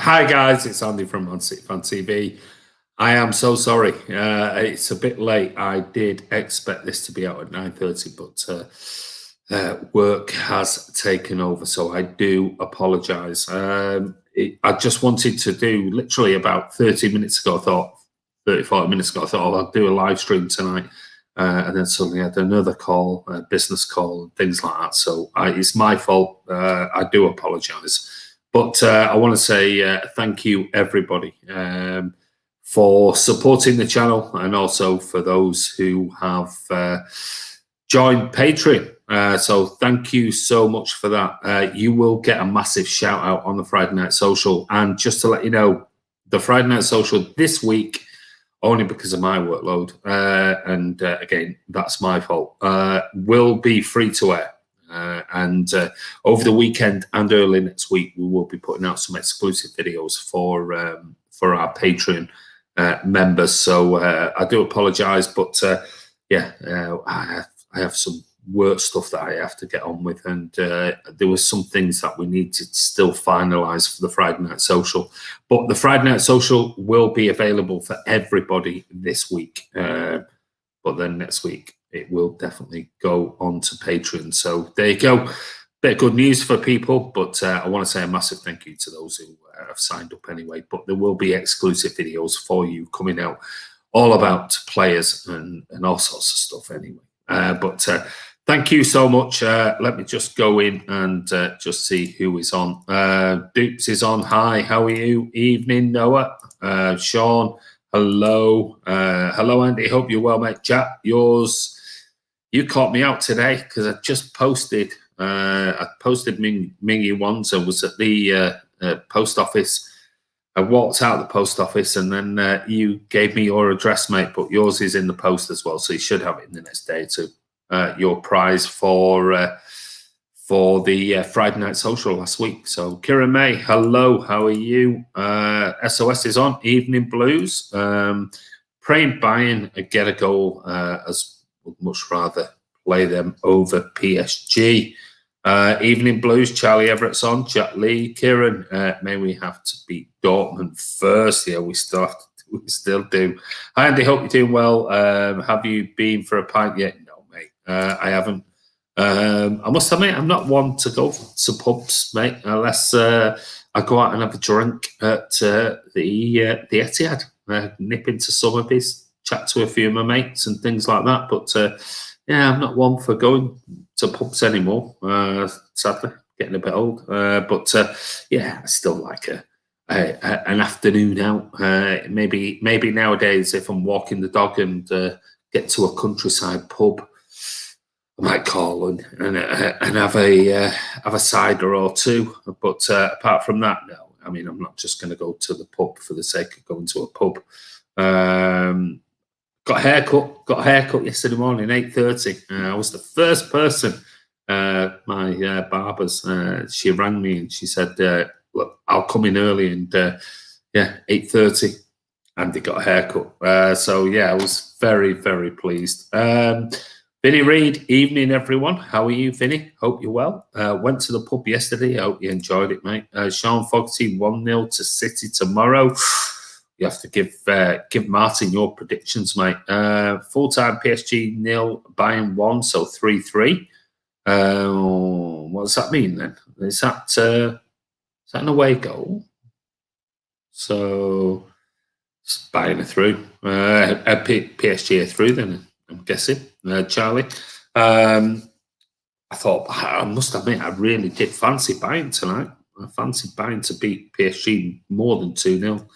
Hi guys, it's Andy from mcfcfantv. I am so sorry. It's a bit late. I did expect this to be out at 9:30, but work has taken over, so I do apologise. I just wanted to do literally about 30 minutes ago. I thought 30, 40 minutes ago. I thought, I'll do a live stream tonight, and then suddenly I had another call, a business call, and things like that. So it's my fault. I do apologise. But I want to say thank you, everybody, for supporting the channel, and also for those who have joined Patreon. So thank you so much for that. You will get a massive shout out on the Friday Night Social. And just to let you know, the Friday Night Social this week, only because of my workload, and again, that's my fault, will be free to air. And over the weekend and early next week, we will be putting out some exclusive videos for our Patreon members. So I do apologise, but yeah, I have some work stuff that I have to get on with, and there were some things that we need to still finalise for the Friday Night Social. But the Friday Night Social will be available for everybody this week, but then next week it will definitely go on to Patreon. So there you go. Bit of good news for people, but I want to say a massive thank you to those who have signed up anyway. But there will be exclusive videos for you coming out, all about players and all sorts of stuff anyway. But thank you so much. Let me just go in and just see who is on. Dukes is on. Hi, how are you? Evening, Noah. Sean, hello. Hello, Andy. Hope you're well, mate. Chat, you caught me out today because I just posted. I posted Mingy ones. I was at the post office. I walked out of the post office, and then you gave me your address, mate. But yours is in the post as well, so you should have it in the next day or two. Your prize for the Friday Night Social last week. So Kira May, hello. How are you? SOS is on. Evening Blues. Praying Bayern get a goal, as would much rather play them over PSG. Evening Blues, Charlie Everett's on. Jack Lee, Kieran, may we have to beat Dortmund first? Yeah, we still do. Hi, Andy, hope you're doing well. Have you been for a pint yet? No, mate, I haven't. I must admit, I'm not one to go to pubs, mate, unless I go out and have a drink at the Etihad. Nip into Sotheby's, chat to a few of my mates and things like that. But yeah, I'm not one for going to pubs anymore. Sadly, getting a bit old. But yeah, I still like an afternoon out. Maybe nowadays, if I'm walking the dog and get to a countryside pub, I might call and have a cider or two. But apart from that, no. I mean, I'm not just going to go to the pub for the sake of going to a pub. Got a haircut yesterday morning, 8:30. I was the first person. My barber's. She rang me and she said, "Look, I'll come in early." And yeah, 8:30, and they got a haircut. So yeah, I was very, very pleased. Vinny Reid, evening, everyone. How are you, Vinny? Hope you're well. Went to the pub yesterday. I hope you enjoyed it, mate. Sean Fogarty, 1-0 to City tomorrow. You have to give Martin your predictions, mate. Full-time PSG 0, Bayern 1, so 3-3. What does that mean then? Is that an away goal? So Bayern are through. PSG are through then, I'm guessing. Charlie. I must admit, I really did fancy Bayern tonight. I fancied Bayern to beat PSG more than 2-0.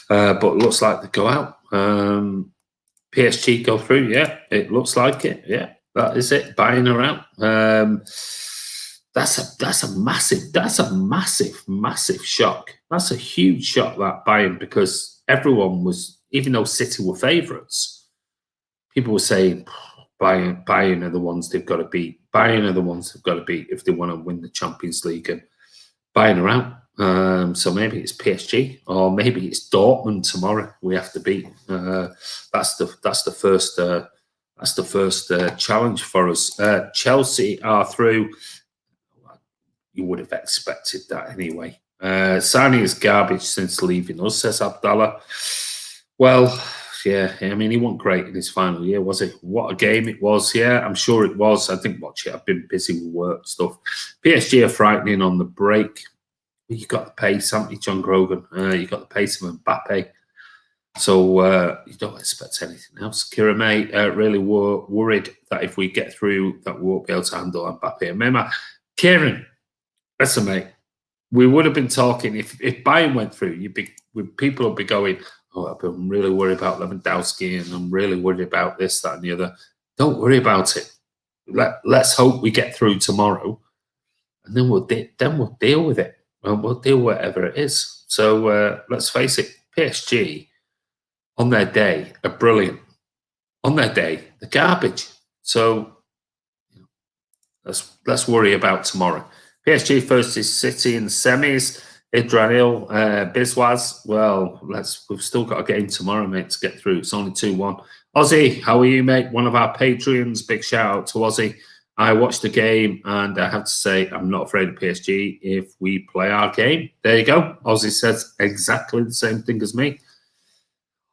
But it looks like they go out. PSG go through, yeah. It looks like it, yeah. That is it. Bayern are out. That's a massive shock. That's a huge shock, that Bayern, because everyone was, even though City were favourites, people were saying Bayern are the ones they've got to beat. Bayern are the ones they've got to beat if they want to win the Champions League. And Bayern are out. So maybe it's PSG, or maybe it's Dortmund tomorrow we have to beat. That's the first challenge for us. Chelsea are through. You would have expected that anyway. Sane is garbage since leaving us, says Abdallah. Well, yeah, I mean, he wasn't great in his final year, was he? What a game it was. Yeah, I'm sure it was. I didn't watch it. I've been busy with work stuff. PSG are frightening on the break. You got the pace, haven't you, John Grogan? You got the pace of Mbappe. So you don't expect anything else. Kira May really were worried that if we get through, that we won't be able to handle Mbappe. Remember, Kieran, listen, mate, we would have been talking if Bayern went through. People would be going, "Oh, I'm really worried about Lewandowski, and I'm really worried about this, that, and the other." Don't worry about it. Let's hope we get through tomorrow, and then we'll deal with it. We'll deal whatever it is. So let's face it, PSG on their day are brilliant. On their day, they're garbage. So let's worry about tomorrow. PSG first is City in the semis. Idranil, Biswaz. Well, we've still got a game tomorrow, mate, to get through. It's only 2-1. Ozzy, how are you, mate? One of our Patreons. Big shout out to Ozzy. I watched the game, and I have to say, I'm not afraid of PSG if we play our game. There you go. Ozzy says exactly the same thing as me.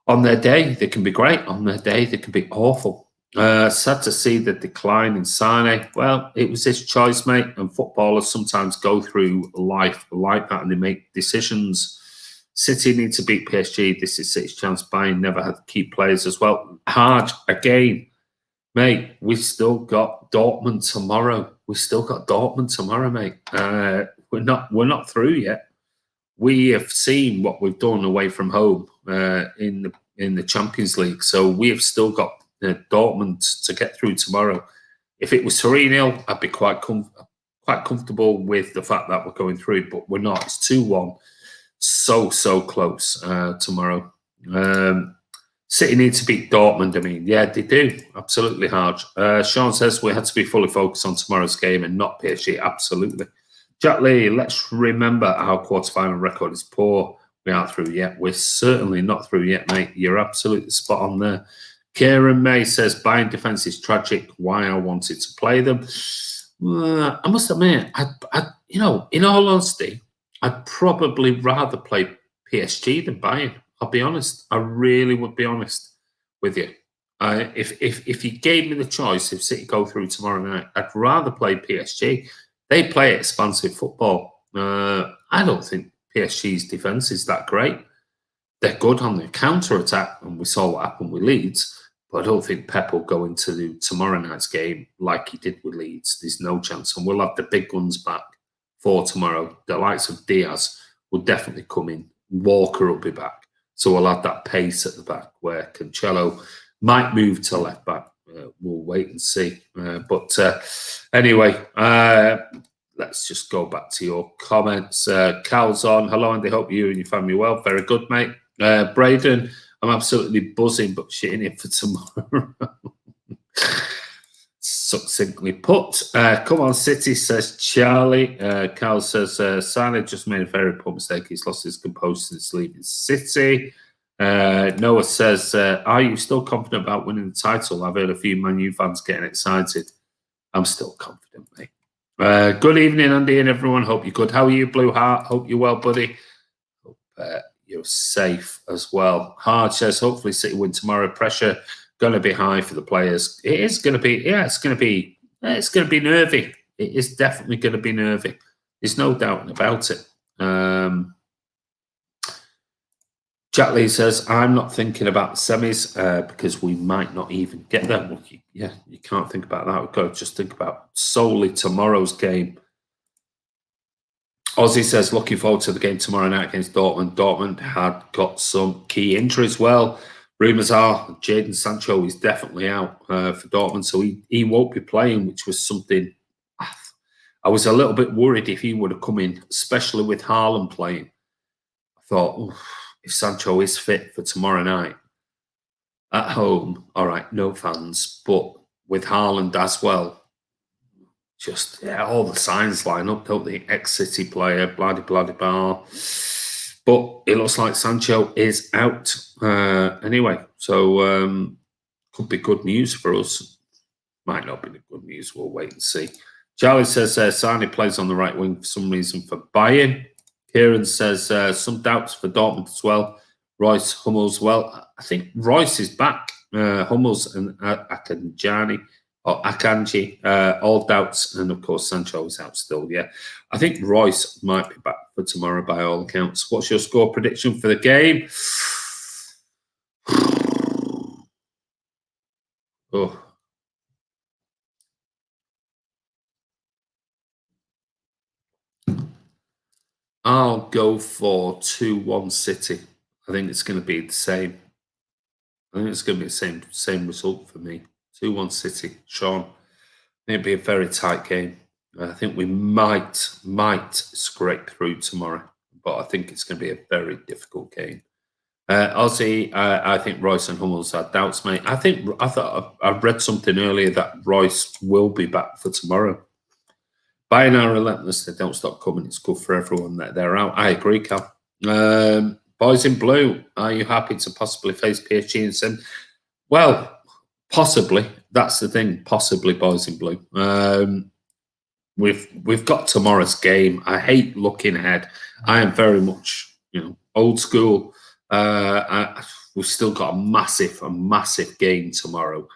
On their day, they can be great. On their day, they can be awful. Sad to see the decline in Sane. Well, it was his choice, mate. And footballers sometimes go through life like that, and they make decisions. City need to beat PSG. This is City's chance. Bayern never had key players as well. Hard again, mate. We've still got Dortmund tomorrow. Mate. We're not through yet. We have seen what we've done away from home in the Champions League. So we have still got Dortmund to get through tomorrow. If it was 3-0, I'd be quite comfortable with the fact that we're going through, but we're not. It's 2-1. So close tomorrow. City need to beat Dortmund. I mean, yeah, they do. Absolutely hard. Sean says we had to be fully focused on tomorrow's game and not PSG. Absolutely. Jack Lee, let's remember our quarterfinal record is poor. We aren't through yet. We're certainly not through yet, mate. You're absolutely spot on there. Kieran May says Bayern defence is tragic. Why I wanted to play them. I must admit, in all honesty, I'd probably rather play PSG than Bayern. I'll be honest. I really would be honest with you. If you gave me the choice, if City go through tomorrow night, I'd rather play PSG. They play expansive football. I don't think PSG's defence is that great. They're good on the counter-attack, and we saw what happened with Leeds. But I don't think Pep will go into tomorrow night's game like he did with Leeds. There's no chance. And we'll have the big guns back for tomorrow. The likes of Diaz will definitely come in. Walker will be back. So we'll have that pace at the back where Cancelo might move to left back. We'll wait and see. But anyway, let's just go back to your comments. Cal's on. Hello, and I hope you and your family are well. Very good, mate. Braden, I'm absolutely buzzing, but shitting it for tomorrow. Succinctly put. Come on, City, says Charlie. Cal says Sane just made a very poor mistake. He's lost his composure since leaving City. Noah says, are you still confident about winning the title? I've heard a few Man U fans getting excited. I'm still confident, mate. Good evening, Andy, and everyone. Hope you're good. How are you, Blue Heart? Hope you're well, buddy. Hope you're safe as well. Hard says, hopefully City win tomorrow. Pressure going to be high for the players. It is going to be, it's going to be nervy. It is definitely going to be nervy. There's no doubt about it. Jack Lee says, I'm not thinking about the semis because we might not even get them. Well, you can't think about that. We've got to just think about solely tomorrow's game. Ozzy says, looking forward to the game tomorrow night against Dortmund. Dortmund had got some key injuries. Well, rumours are Jadon Sancho is definitely out for Dortmund, so he won't be playing, which was something I was a little bit worried if he would have come in, especially with Haaland playing. I thought, if Sancho is fit for tomorrow night at home, all right, no fans, but with Haaland as well, just all the signs line up, don't they? Ex-City player, blah blah blah. But it looks like Sancho is out anyway, so could be good news for us. Might not be the good news. We'll wait and see. Charlie says Sane plays on the right wing for some reason for Bayern. Kieran says some doubts for Dortmund as well. Royce, Hummels, well, I think Royce is back. Hummels and Akanji, all doubts, and of course Sancho is out still. Yeah, I think Royce might be back for tomorrow by all accounts. What's your score prediction for the game? Oh. I'll go for 2-1 City. I think it's going to be the same. I think it's going to be the same result for me. 2-1 City. Sean, it'll be a very tight game. I think we might scrape through tomorrow, but I think it's going to be a very difficult game. Ozzy, I think Royce and Hummels had doubts, mate. I thought I read something earlier that Royce will be back for tomorrow. Bayern are relentless. They don't stop coming. It's good for everyone that they're out. I agree, Cal. Boys in blue, are you happy to possibly face PSG and Sim? Well, possibly. That's the thing. Possibly, boys in blue. We've got tomorrow's game. I hate looking ahead. I am very much, old school. We've still got a massive game tomorrow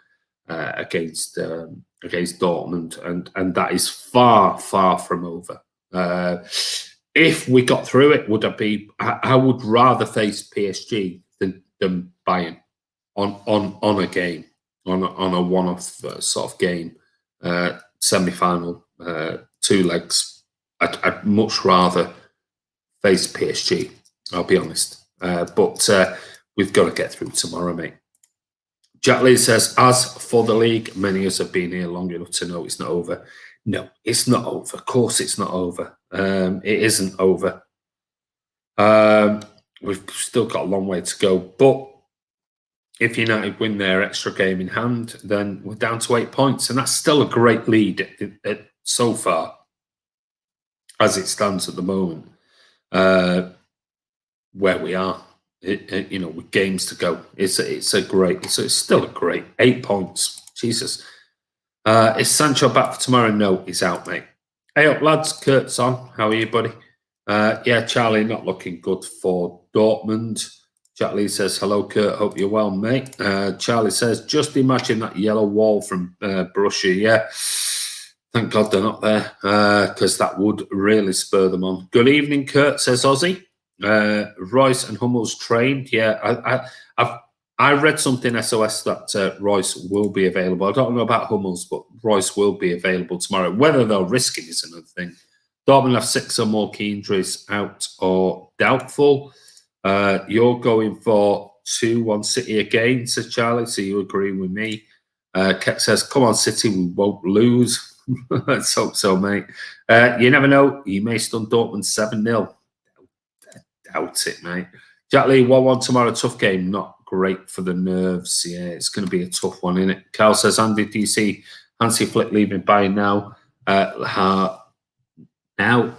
against Dortmund, and that is far from over. If we got through it, would I be? I would rather face PSG than Bayern on a game, on a one-off sort of game, semi-final, 2 legs. I'd much rather face PSG. I'll be honest, but we've got to get through tomorrow, mate. Jack Lee says, as for the league, many of us have been here long enough to know it's not over. No, it's not over. Of course it's not over. It isn't over. We've still got a long way to go. But if United win their extra game in hand, then we're down to 8 points. And that's still a great lead so far, as it stands at the moment, where we are. With games to go, it's still a great 8 points. Jesus, is Sancho back for tomorrow? No, he's out, mate. Hey up, lads. Kurt's on. How are you, buddy? Yeah, Charlie, not looking good for Dortmund. Jack Lee says, hello, Kurt. Hope you're well, mate. Charlie says, just imagine that yellow wall from Borussia. Yeah, thank God they're not there, because that would really spur them on. Good evening, Kurt, says Ozzy. Royce and Hummels trained. Yeah, I read something SOS that Royce will be available. I don't know about Hummels, but Royce will be available tomorrow. Whether they'll risk it is another thing. Dortmund have 6 or more key injuries out or doubtful. You're going for 2-1 City again, says Charlie, so you agree with me. Ket says, come on, City, we won't lose. Let's hope so, mate. You never know. You may stun Dortmund 7-0. Doubt it, mate. Jack Lee, 1-1 tomorrow. Tough game. Not great for the nerves. Yeah, it's going to be a tough one, isn't it? Carl says, Andy, do you see Hansi Flick leaving Bayern now? Now,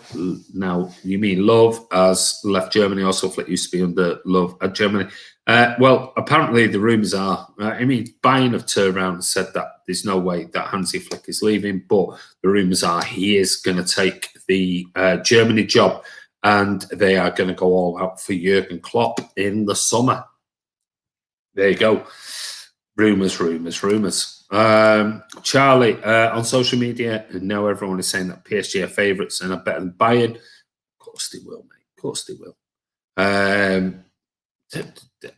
you mean Love has left Germany? Also, Flick used to be under Love at Germany. Well, apparently the rumours are, Bayern have turned around and said that there's no way that Hansi Flick is leaving, but the rumours are he is going to take the Germany job, and they are going to go all out for Jurgen Klopp in the summer. There you go. Rumours. Charlie, on social media, now everyone is saying that PSG are favourites and are better than Bayern. Of course they will, mate. Of course they will.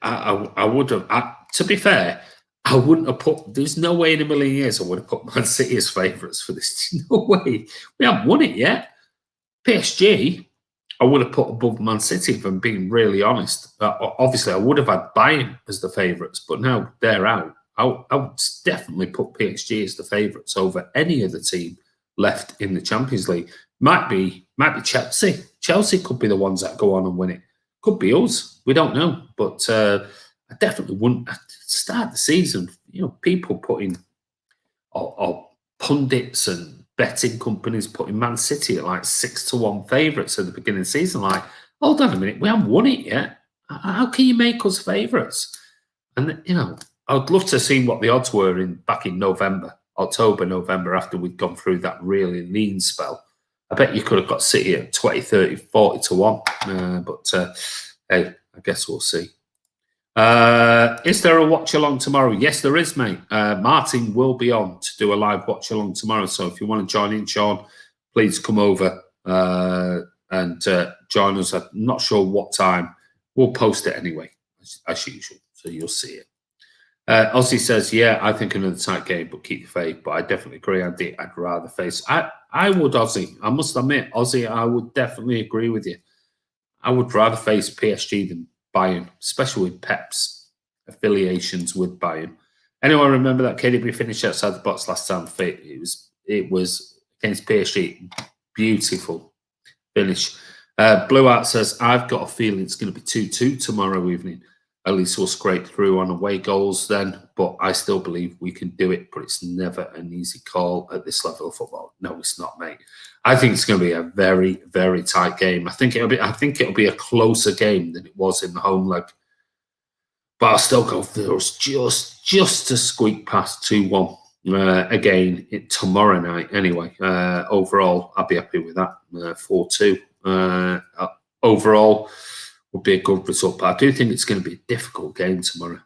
I would have, to be fair, I wouldn't have put, there's no way in a million years I would have put Man City as favourites for this. No way. We haven't won it yet. PSG, I would have put above Man City, if I'm being really honest. Obviously, I would have had Bayern as the favourites, but now they're out. I would definitely put PSG as the favourites over any other team left in the Champions League. Might be Chelsea. Chelsea could be the ones that go on and win it. Could be us. We don't know. But I definitely wouldn't start the season. People putting, or pundits and betting companies putting Man City at like 6-1 favourites at the beginning of the season. Like, hold on a minute, we haven't won it yet. How can you make us favourites? And I'd love to see what the odds were back in October, November, after we'd gone through that really lean spell. I bet you could have got City at 20, 30, 40 to 1. But hey, I guess we'll see. Is there a watch along tomorrow? Yes, there is, mate. Martin will be on to do a live watch along tomorrow. So if you want to join in, Sean, please come over and join us. I'm not sure what time. We'll post it anyway, as usual. So you'll see it. Ozzy says, yeah, I think another tight game, but keep the faith. But I definitely agree, Andy. I'd rather face. I would, Ozzy. I must admit, Ozzy, I would definitely agree with you. I would rather face PSG than Bayern, especially with Pep's affiliations with Bayern. Anyone remember that KDB finish outside the box last time? It was against PSG. Beautiful finish. Blue Art says, I've got a feeling it's going to be 2-2 tomorrow evening. At least we'll scrape through on away goals then, but I still believe we can do it, but it's never an easy call at this level of football. No, it's not, mate. I think it's going to be a very, very tight game. I think it'll be a closer game than it was in the home leg. But I'll still go for us just to squeak past 2-1 again tomorrow night. Anyway, overall, I'll be happy with that. 4-2. Overall, would be a good result, but I do think it's going to be a difficult game tomorrow.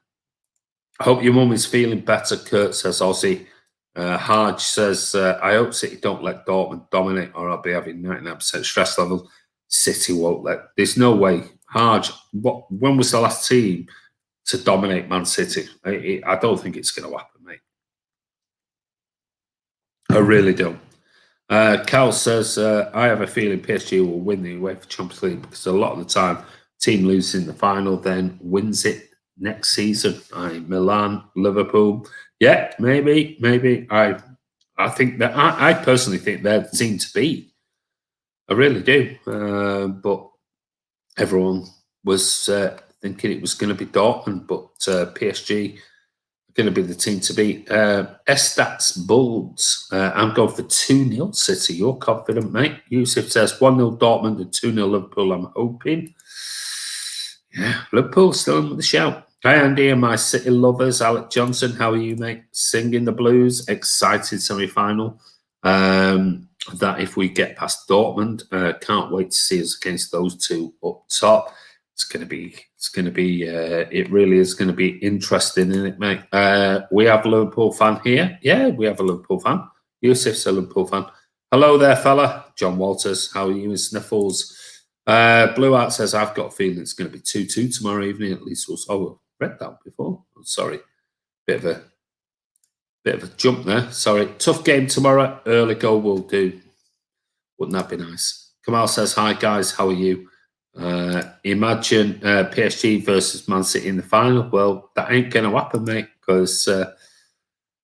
I hope your mum is feeling better, Kurt says Ozzy. Harge says, I hope City don't let Dortmund dominate or I'll be having 99% stress level. City won't let. There's no way. Harge, when was the last team to dominate Man City? I don't think it's going to happen, mate. I really don't. Cal says, I have a feeling PSG will win the UEFA Champions League because a lot of the time, team loses in the final, then wins it next season. Milan, Liverpool. Yeah, maybe. I think that I personally think they're the team to beat. I really do. But everyone was thinking it was going to be Dortmund, but PSG are going to be the team to beat. Estats Bulls. I'm going for 2-0 City. You're confident, mate. Yusuf says 1-0 Dortmund and 2-0 Liverpool, I'm hoping. Yeah, Liverpool still in with the shout. Hi, Andy and my City lovers. Alec Johnson, how are you, mate? Singing the blues. Excited semi-final. That if we get past Dortmund, can't wait to see us against those two up top. It really is going to be interesting, isn't it, mate? We have a Liverpool fan here. Yeah, we have a Liverpool fan. Yusuf's a Liverpool fan. Hello there, fella. John Walters, how are you in Sniffles? Blue Art says, I've got a feeling it's going to be 2-2 tomorrow evening. At least I've read that before. Oh, sorry. Bit of a jump there. Sorry. Tough game tomorrow. Early goal will do. Wouldn't that be nice? Kamal says, hi, guys. How are you? Imagine PSG versus Man City in the final. Well, that ain't going to happen, mate, because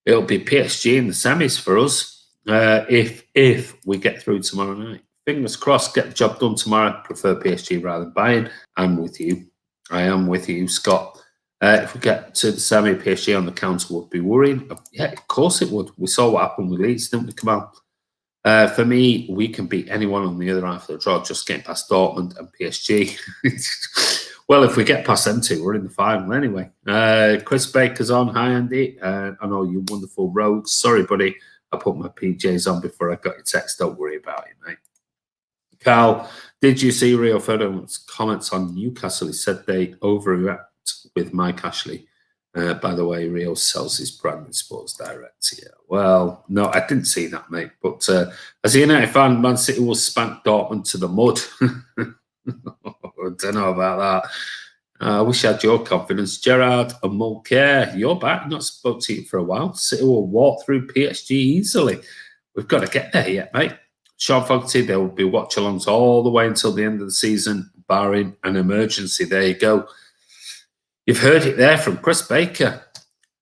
it'll be PSG in the semis for us if we get through tomorrow night. Fingers crossed, get the job done tomorrow. Prefer PSG rather than Bayern. I'm with you. I am with you, Scott. If we get to the semi, PSG on the counter would be worrying. Yeah, of course it would. We saw what happened with Leeds, didn't we, Kamal? For me, we can beat anyone on the other half of the draw, just getting past Dortmund and PSG. Well, if we get past them two, we're in the final anyway. Chris Baker's on. Hi, Andy. I know you wonderful rogues. Sorry, buddy. I put my PJs on before I got your text. Don't worry about it, mate. Carl, did you see Rio Ferdinand's comments on Newcastle? He said they overreact with Mike Ashley. By the way, Rio sells his brand in Sports Direct. Yeah. Well, no, I didn't see that, mate. But as a United fan, Man City will spank Dortmund to the mud. I don't know about that. I wish I had your confidence. Gerard and Mulcair, you're back. Not spoke to you for a while. City will walk through PSG easily. We've got to get there yet, mate. Sean Fogarty, there will be watch-alongs all the way until the end of the season, barring an emergency. There you go. You've heard it there from Chris Baker.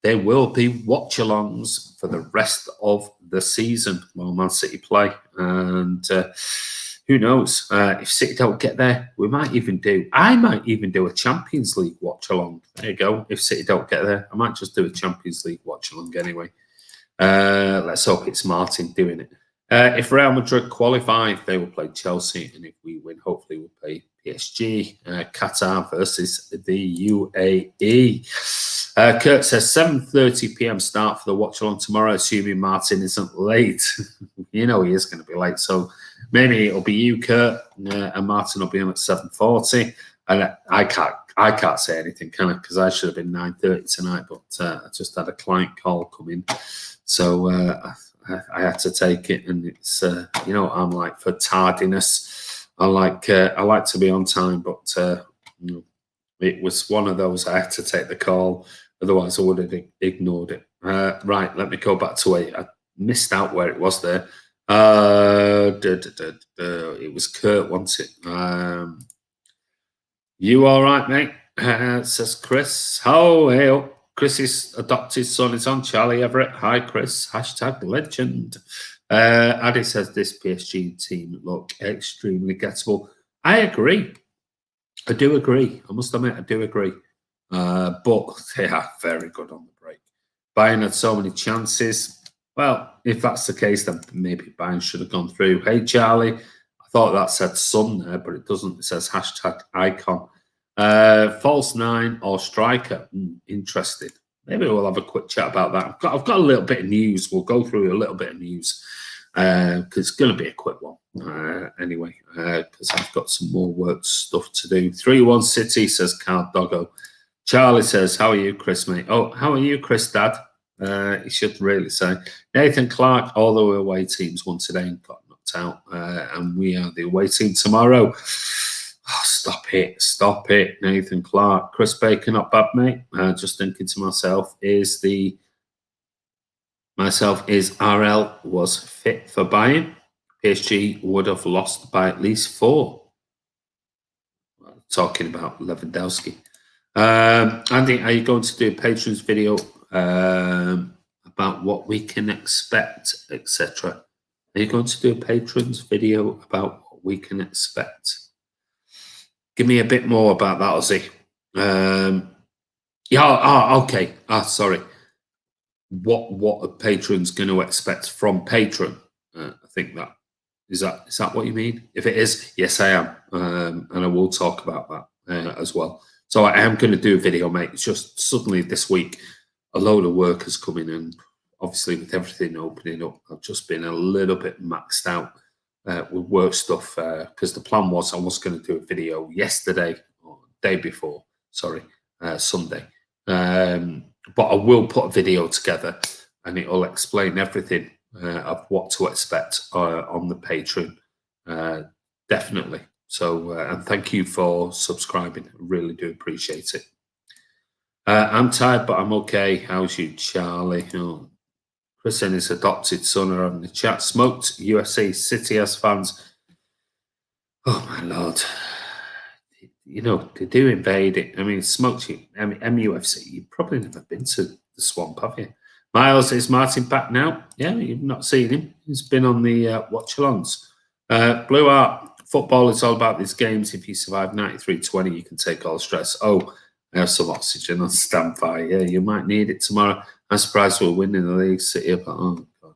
There will be watch-alongs for the rest of the season while Man City play. And who knows? If City don't get there, I might even do a Champions League watch-along. There you go. If City don't get there, I might just do a Champions League watch-along anyway. Let's hope it's Martin doing it. If Real Madrid qualify, they will play Chelsea, and if we win, hopefully we'll play PSG. Qatar versus the UAE. Kurt says 7:30 p.m. start for the watch along tomorrow, assuming Martin isn't late. You know he is going to be late, so maybe it'll be you, Kurt, and Martin will be on at 7:40. And I can't say anything, can I? Because I should have been 9:30 tonight, but I just had a client call come in, so I had to take it. And it's you know what I'm like for tardiness. I like to be on time, but it was one of those I had to take the call. Otherwise, I would have ignored it. Right, let me go back to it. I missed out where it was there. It was Kurt, wasn't it? You all right, mate? Says Chris. Oh, hey, Chris's adopted son is on. Charlie Everett. Hi, Chris. Hashtag legend. Addy says this PSG team look extremely gettable. I agree. I do agree. I must admit, I do agree. But they are very good on the break. Bayern had so many chances. Well, if that's the case, then maybe Bayern should have gone through. Hey, Charlie. I thought that said son there, but it doesn't. It says hashtag icon. False nine or striker. Interesting. Maybe we'll have a quick chat about that. I've got a little bit of news. We'll go through a little bit of news because it's going to be a quick one anyway, because I've got some more work stuff to do. 3-1 City, says Carl Doggo. Charlie says, how are you, Chris, mate? Oh, how are you, Chris, Dad? He should really say. Nathan Clark, all the away teams won today and got knocked out. And we are the away team tomorrow. Oh, stop it, Nathan Clark. Chris Baker, not bad, mate. Just thinking to myself, is RL was fit for Bayern? PSG would have lost by at least 4. Talking about Lewandowski. Andy, are you going to do a patrons video about what we can expect, etc.? Are you going to do a patrons video about what we can expect? Give me a bit more about that, Ozzy. Okay. Sorry. What a patron's going to expect from patron? I think that is that what you mean? If it is, yes, I am, and I will talk about that as well. So I am going to do a video, mate. It's just suddenly this week, a load of work has come in, and obviously with everything opening up, I've just been a little bit maxed out with work stuff because the plan was I was going to do a video yesterday or day before, Sunday. But I will put a video together and it will explain everything of what to expect on the Patreon. Definitely. So, and thank you for subscribing. I really do appreciate it. I'm tired, but I'm okay. How's you, Charlie? Oh, Chris and his adopted son are on the chat. Smoked UFC City as fans. Oh, my Lord. You know, they do invade it. I mean, Smoked MUFC. You've probably never been to the swamp, have you? Miles, is Martin back now? Yeah, you've not seen him. He's been on the watch-alongs. Blue Art. Football is all about these games. If you survive 93-20, you can take all stress. Oh, I have some oxygen on standby. Yeah, you might need it tomorrow. I'm surprised we're winning the league. City, but oh God,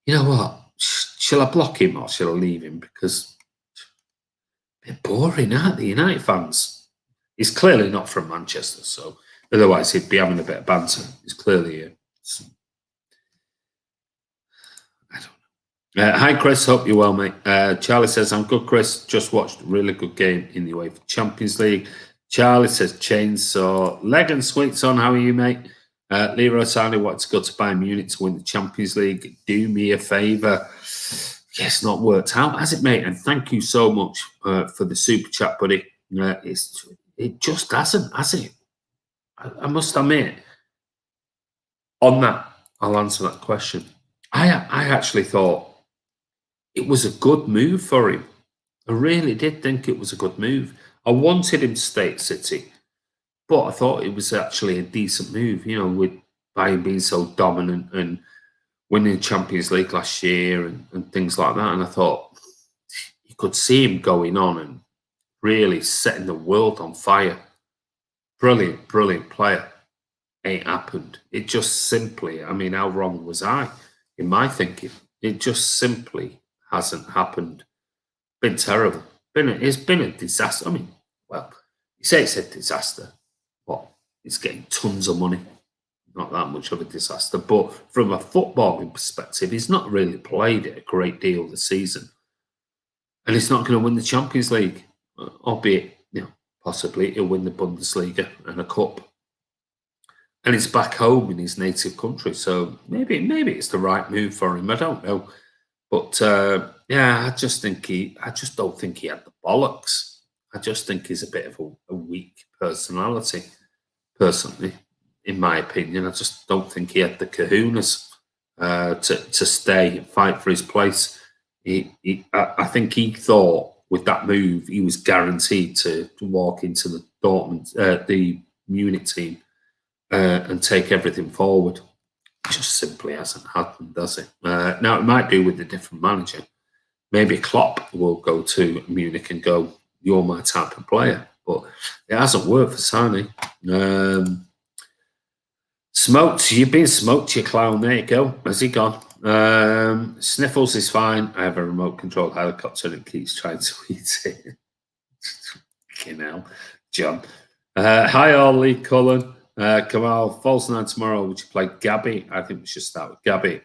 you know what? Shall I block him or shall I leave him? Because they're boring, aren't they? United fans. He's clearly not from Manchester, so otherwise he'd be having a bit of banter. He's clearly I don't know. Hi, Chris. Hope you're well, mate. Charlie says, I'm good, Chris. Just watched a really good game in the UEFA Champions League. Charlie says, chainsaw. Leg and sweets on. How are you, mate? Leroy Sane wanted to go to Bayern Munich to win the Champions League. Do me a favour. Yes, not worked out, has it, mate? And thank you so much for the super chat, buddy. It just hasn't, has it? I must admit, on that, I'll answer that question. I actually thought it was a good move for him. I really did think it was a good move. I wanted him to stay at City, but I thought it was actually a decent move, you know, with Bayern being so dominant and winning Champions League last year and things like that. And I thought you could see him going on and really setting the world on fire. Brilliant, brilliant player. Ain't happened. It just simply, I mean, how wrong was I in my thinking? It just simply hasn't happened. Been terrible. It's been a disaster. I mean, well, you say it's a disaster. What? It's getting tons of money. Not that much of a disaster. But from a footballing perspective, he's not really played it a great deal this season. and he's not going to win the Champions League, albeit, possibly he'll win the Bundesliga and a cup. And it's back home in his native country, so maybe it's the right move for him. I don't know, but I just don't think he had the bollocks. I just think he's a bit of a weak personality, personally, in my opinion. I just don't think he had the kahunas to stay and fight for his place. I think he thought with that move he was guaranteed to walk into the Dortmund, the Munich team, and take everything forward. It just simply hasn't happened, does it? Now, it might do with a different manager. Maybe Klopp will go to Munich and go, "You're my type of player." But it hasn't worked for Sane. Smoked. You've been smoked, you clown. There you go. Has he gone? Sniffles is fine. I have a remote-controlled helicopter and it keeps trying to eat it. Fucking hell. John. Hi, Ollie, Cullen. Kamal, false 9 tomorrow. Would you play Gabby? I think we should start with Gabby.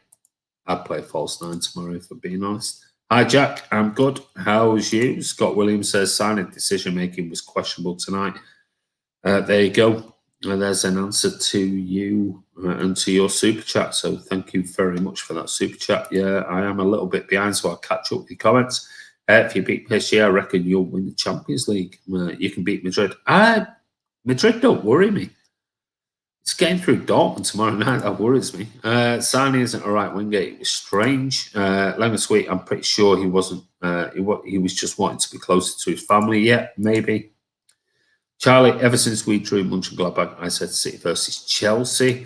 I'd play false 9 tomorrow, if I'm being honest. Hi, Jack. I'm good. How's you? Scott Williams says signing decision-making was questionable tonight. There you go. And there's an answer to you and to your super chat. So thank you very much for that super chat. Yeah, I am a little bit behind, so I'll catch up with your comments. If you beat PSG, I reckon you'll win the Champions League. You can beat Madrid. Madrid don't worry me. It's getting through Dortmund tomorrow night. That worries me. Sane isn't a right winger. It was strange. Lemon Sweet, I'm pretty sure he wasn't. He was just wanting to be closer to his family. Yeah, maybe. Charlie, ever since we drew Mönchengladbach, I said City versus Chelsea.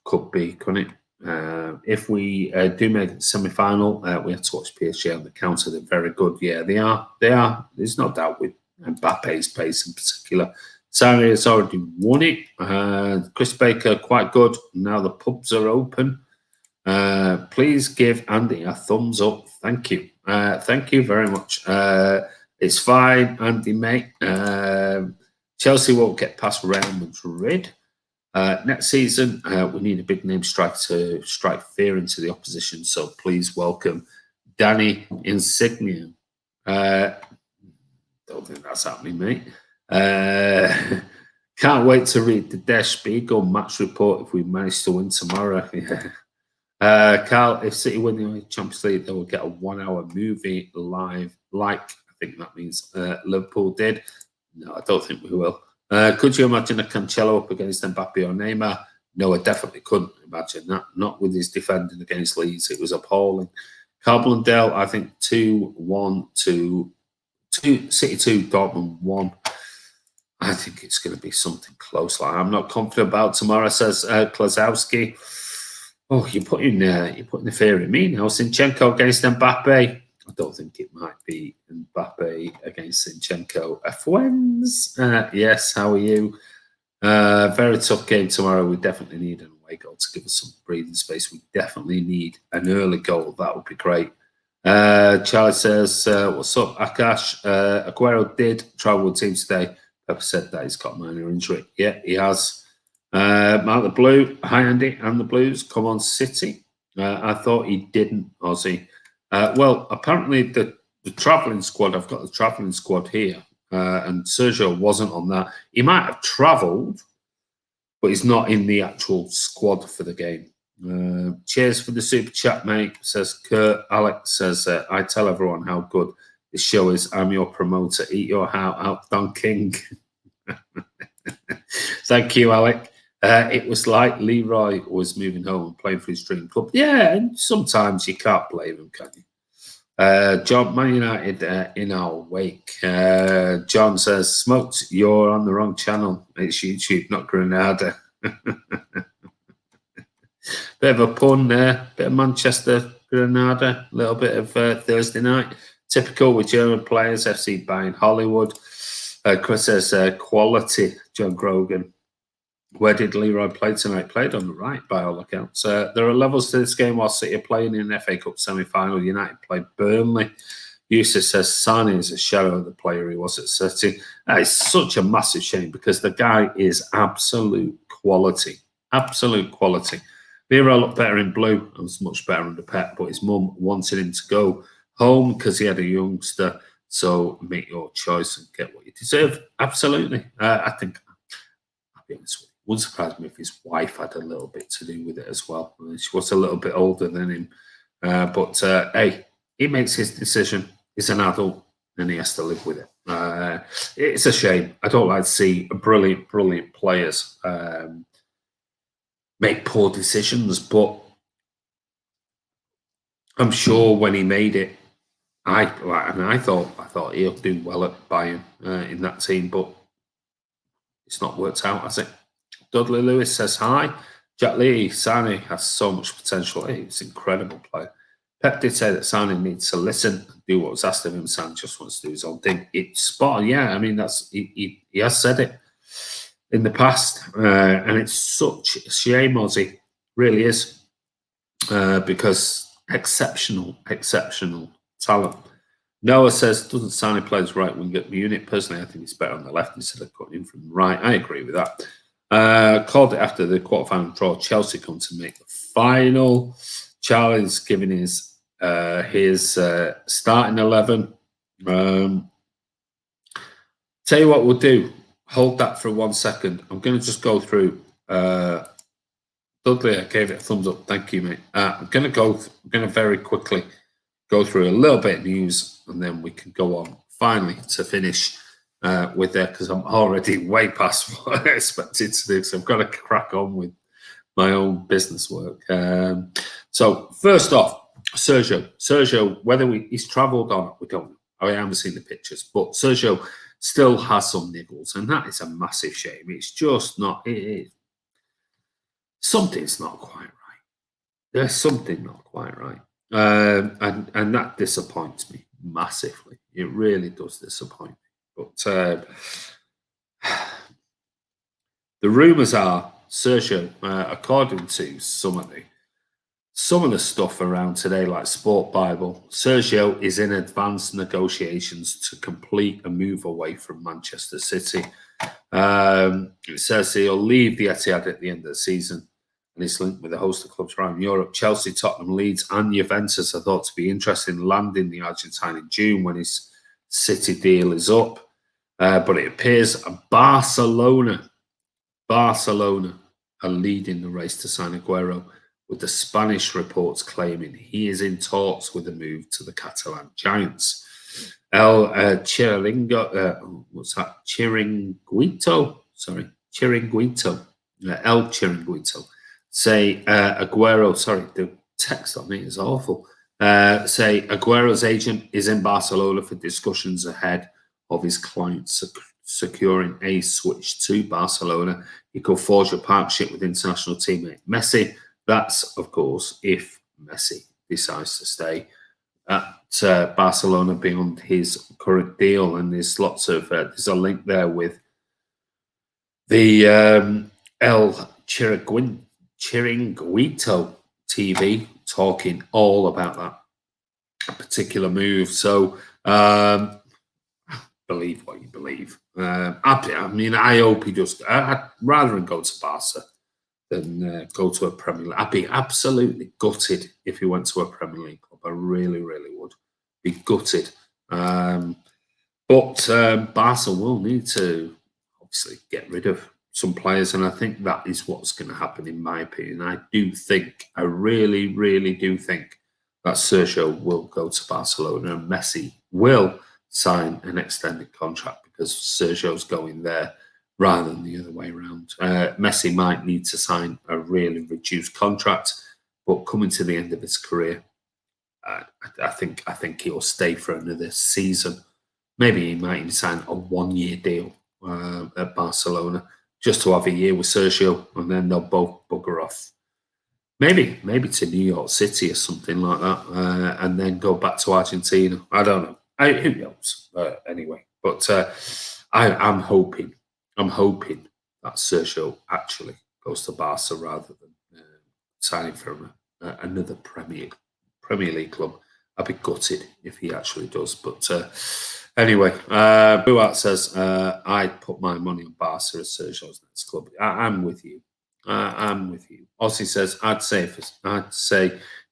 Could be, couldn't it? If we do make the semi-final, we have to watch PSG on the counter. They're very good. Yeah, they are. They are. There's no doubt with Mbappe's pace in particular. Sane has already won it. Chris Baker, quite good. Now the pubs are open. Please give Andy a thumbs up. Thank you. Thank you very much. It's fine, Andy, mate. Chelsea won't get past Real Madrid. Next season, we need a big name striker to strike fear into the opposition. So please welcome Danny Insigne. Don't think that's happening, mate. Can't wait to read the Der Spiegel match report if we manage to win tomorrow. Carl, if City win the Champions League, they will get a 1-hour movie live, like I think that means Liverpool did. No, I don't think we will. Could you imagine a Cancelo up against Mbappe or Neymar? No, I definitely couldn't imagine that. Not with his defending against Leeds. It was appalling. Carbon and Dale, I think 2-1 to City 2, Dortmund 1. I think it's going to be something close. Like I'm not confident about tomorrow, says Klazowski. Oh, you're putting the fear in me now. Zinchenko against Mbappe. I don't think it might be Mbappe against Zinchenko. Fuens, yes, how are you? Very tough game tomorrow. We definitely need an away goal to give us some breathing space. We definitely need an early goal. That would be great. Charlie says, what's up, Akash? Aguero did travel with team today. Pepper said that he's got a minor injury. Yeah, he has. Mark the Blue, hi Andy, and the Blues, come on City. I thought he didn't, Aussie. Well, apparently the travelling squad, I've got the travelling squad here, and Sergio wasn't on that. He might have travelled, but he's not in the actual squad for the game. Cheers for the super chat, mate, says Kurt. Alex says, I tell everyone how good this show is. I'm your promoter. Eat your heart out, Don King. Thank you, Alec. It was like Leroy was moving home and playing for his dream club. Yeah, and sometimes you can't blame him, can you? John, Man United in our wake. John says, Smoked, you're on the wrong channel. It's YouTube, not Granada. Bit of a pun there. Bit of Manchester, Granada. A little bit of Thursday night. Typical with German players. FC Bayern, Hollywood. Chris says, quality, John Grogan. Where did Leroy play tonight? Played on the right, by all accounts. There are levels to this game while City are playing in an FA Cup semi-final. United played Burnley. Yusuf says Sane is a shadow of the player he was at City. That is such a massive shame because the guy is absolute quality. Absolute quality. Leroy looked better in blue and was much better under Pep, but his mum wanted him to go home because he had a youngster. So make your choice and get what you deserve. Absolutely. I think, I'll be honest with you, wouldn't surprise me if his wife had a little bit to do with it as well. She was a little bit older than him. But hey, he makes his decision. He's an adult and he has to live with it. It's a shame. I don't like to see brilliant, brilliant players make poor decisions, but I'm sure when he made it, I thought he'll do well at Bayern in that team, but it's not worked out, has it? Dudley Lewis says hi. Jack Lee, Sane has so much potential. Hey, he's an incredible player. Pep did say that Sane needs to listen and do what was asked of him. Sane just wants to do his own thing. It's spot on, yeah. I mean, that's he has said it in the past, and it's such a shame, Ozzy, really is, because exceptional talent. Noah says, doesn't Sane play as right wing at Munich? Personally, I think he's better on the left instead of cutting in from the right. I agree with that. Called it after the quarterfinal draw. Chelsea come to make the final. Charlie's giving his starting 11. Tell you what we'll do. Hold that for 1 second. I'm going to just go through. Dudley, I gave it a thumbs up. Thank you, mate. I'm going to very quickly go through a little bit of news, and then we can go on finally to finish with that, because I'm already way past what I expected to do. So I've got to crack on with my own business work. So first off, Sergio, whether he's travelled or not, we don't know. I haven't seen the pictures, but Sergio still has some niggles, and that is a massive shame. It's just not. Something's not quite right. There's something not quite right, and that disappoints me massively. It really does disappoint me. But the rumours are Sergio, according to some of the stuff around today, like Sport Bible, Sergio is in advanced negotiations to complete a move away from Manchester City. It says he'll leave the Etihad at the end of the season, and he's linked with a host of clubs around Europe. Chelsea, Tottenham, Leeds, and Juventus are thought to be interested in landing the Argentine in June when his City deal is up. But it appears Barcelona are leading the race to sign Aguero, with the Spanish reports claiming he is in talks with a move to the Catalan Giants. El Chiringuito say Aguero, sorry, the text on it is awful. Say Aguero's agent is in Barcelona for discussions ahead of his client securing a switch to Barcelona. He could forge a partnership with international teammate Messi. That's, of course, if Messi decides to stay at Barcelona beyond his current deal. And there's lots of there's a link there with the El Chiringuito TV talking all about that particular move. So believe what you believe. I mean, I hope he does. I'd rather him go to Barca than go to a Premier League. I'd be absolutely gutted if he went to a Premier League club. I really, really would be gutted. But Barca will need to obviously get rid of some players, and I think that is what's going to happen, in my opinion. I really, really do think that Sergio will go to Barcelona and Messi will sign an extended contract because Sergio's going there rather than the other way around. Messi might need to sign a really reduced contract, but coming to the end of his career, I think he'll stay for another season. Maybe he might even sign a 1-year deal at Barcelona just to have a year with Sergio, and then they'll both bugger off. Maybe to New York City or something like that, and then go back to Argentina. I don't know. Who knows? Anyway, but I'm hoping that Sergio actually goes to Barca rather than signing for another Premier League club. I'd be gutted if he actually does. But anyway, Buat says, I'd put my money on Barca as Sergio's next club. I'm with you. I'm with you. Ossie says, I'd say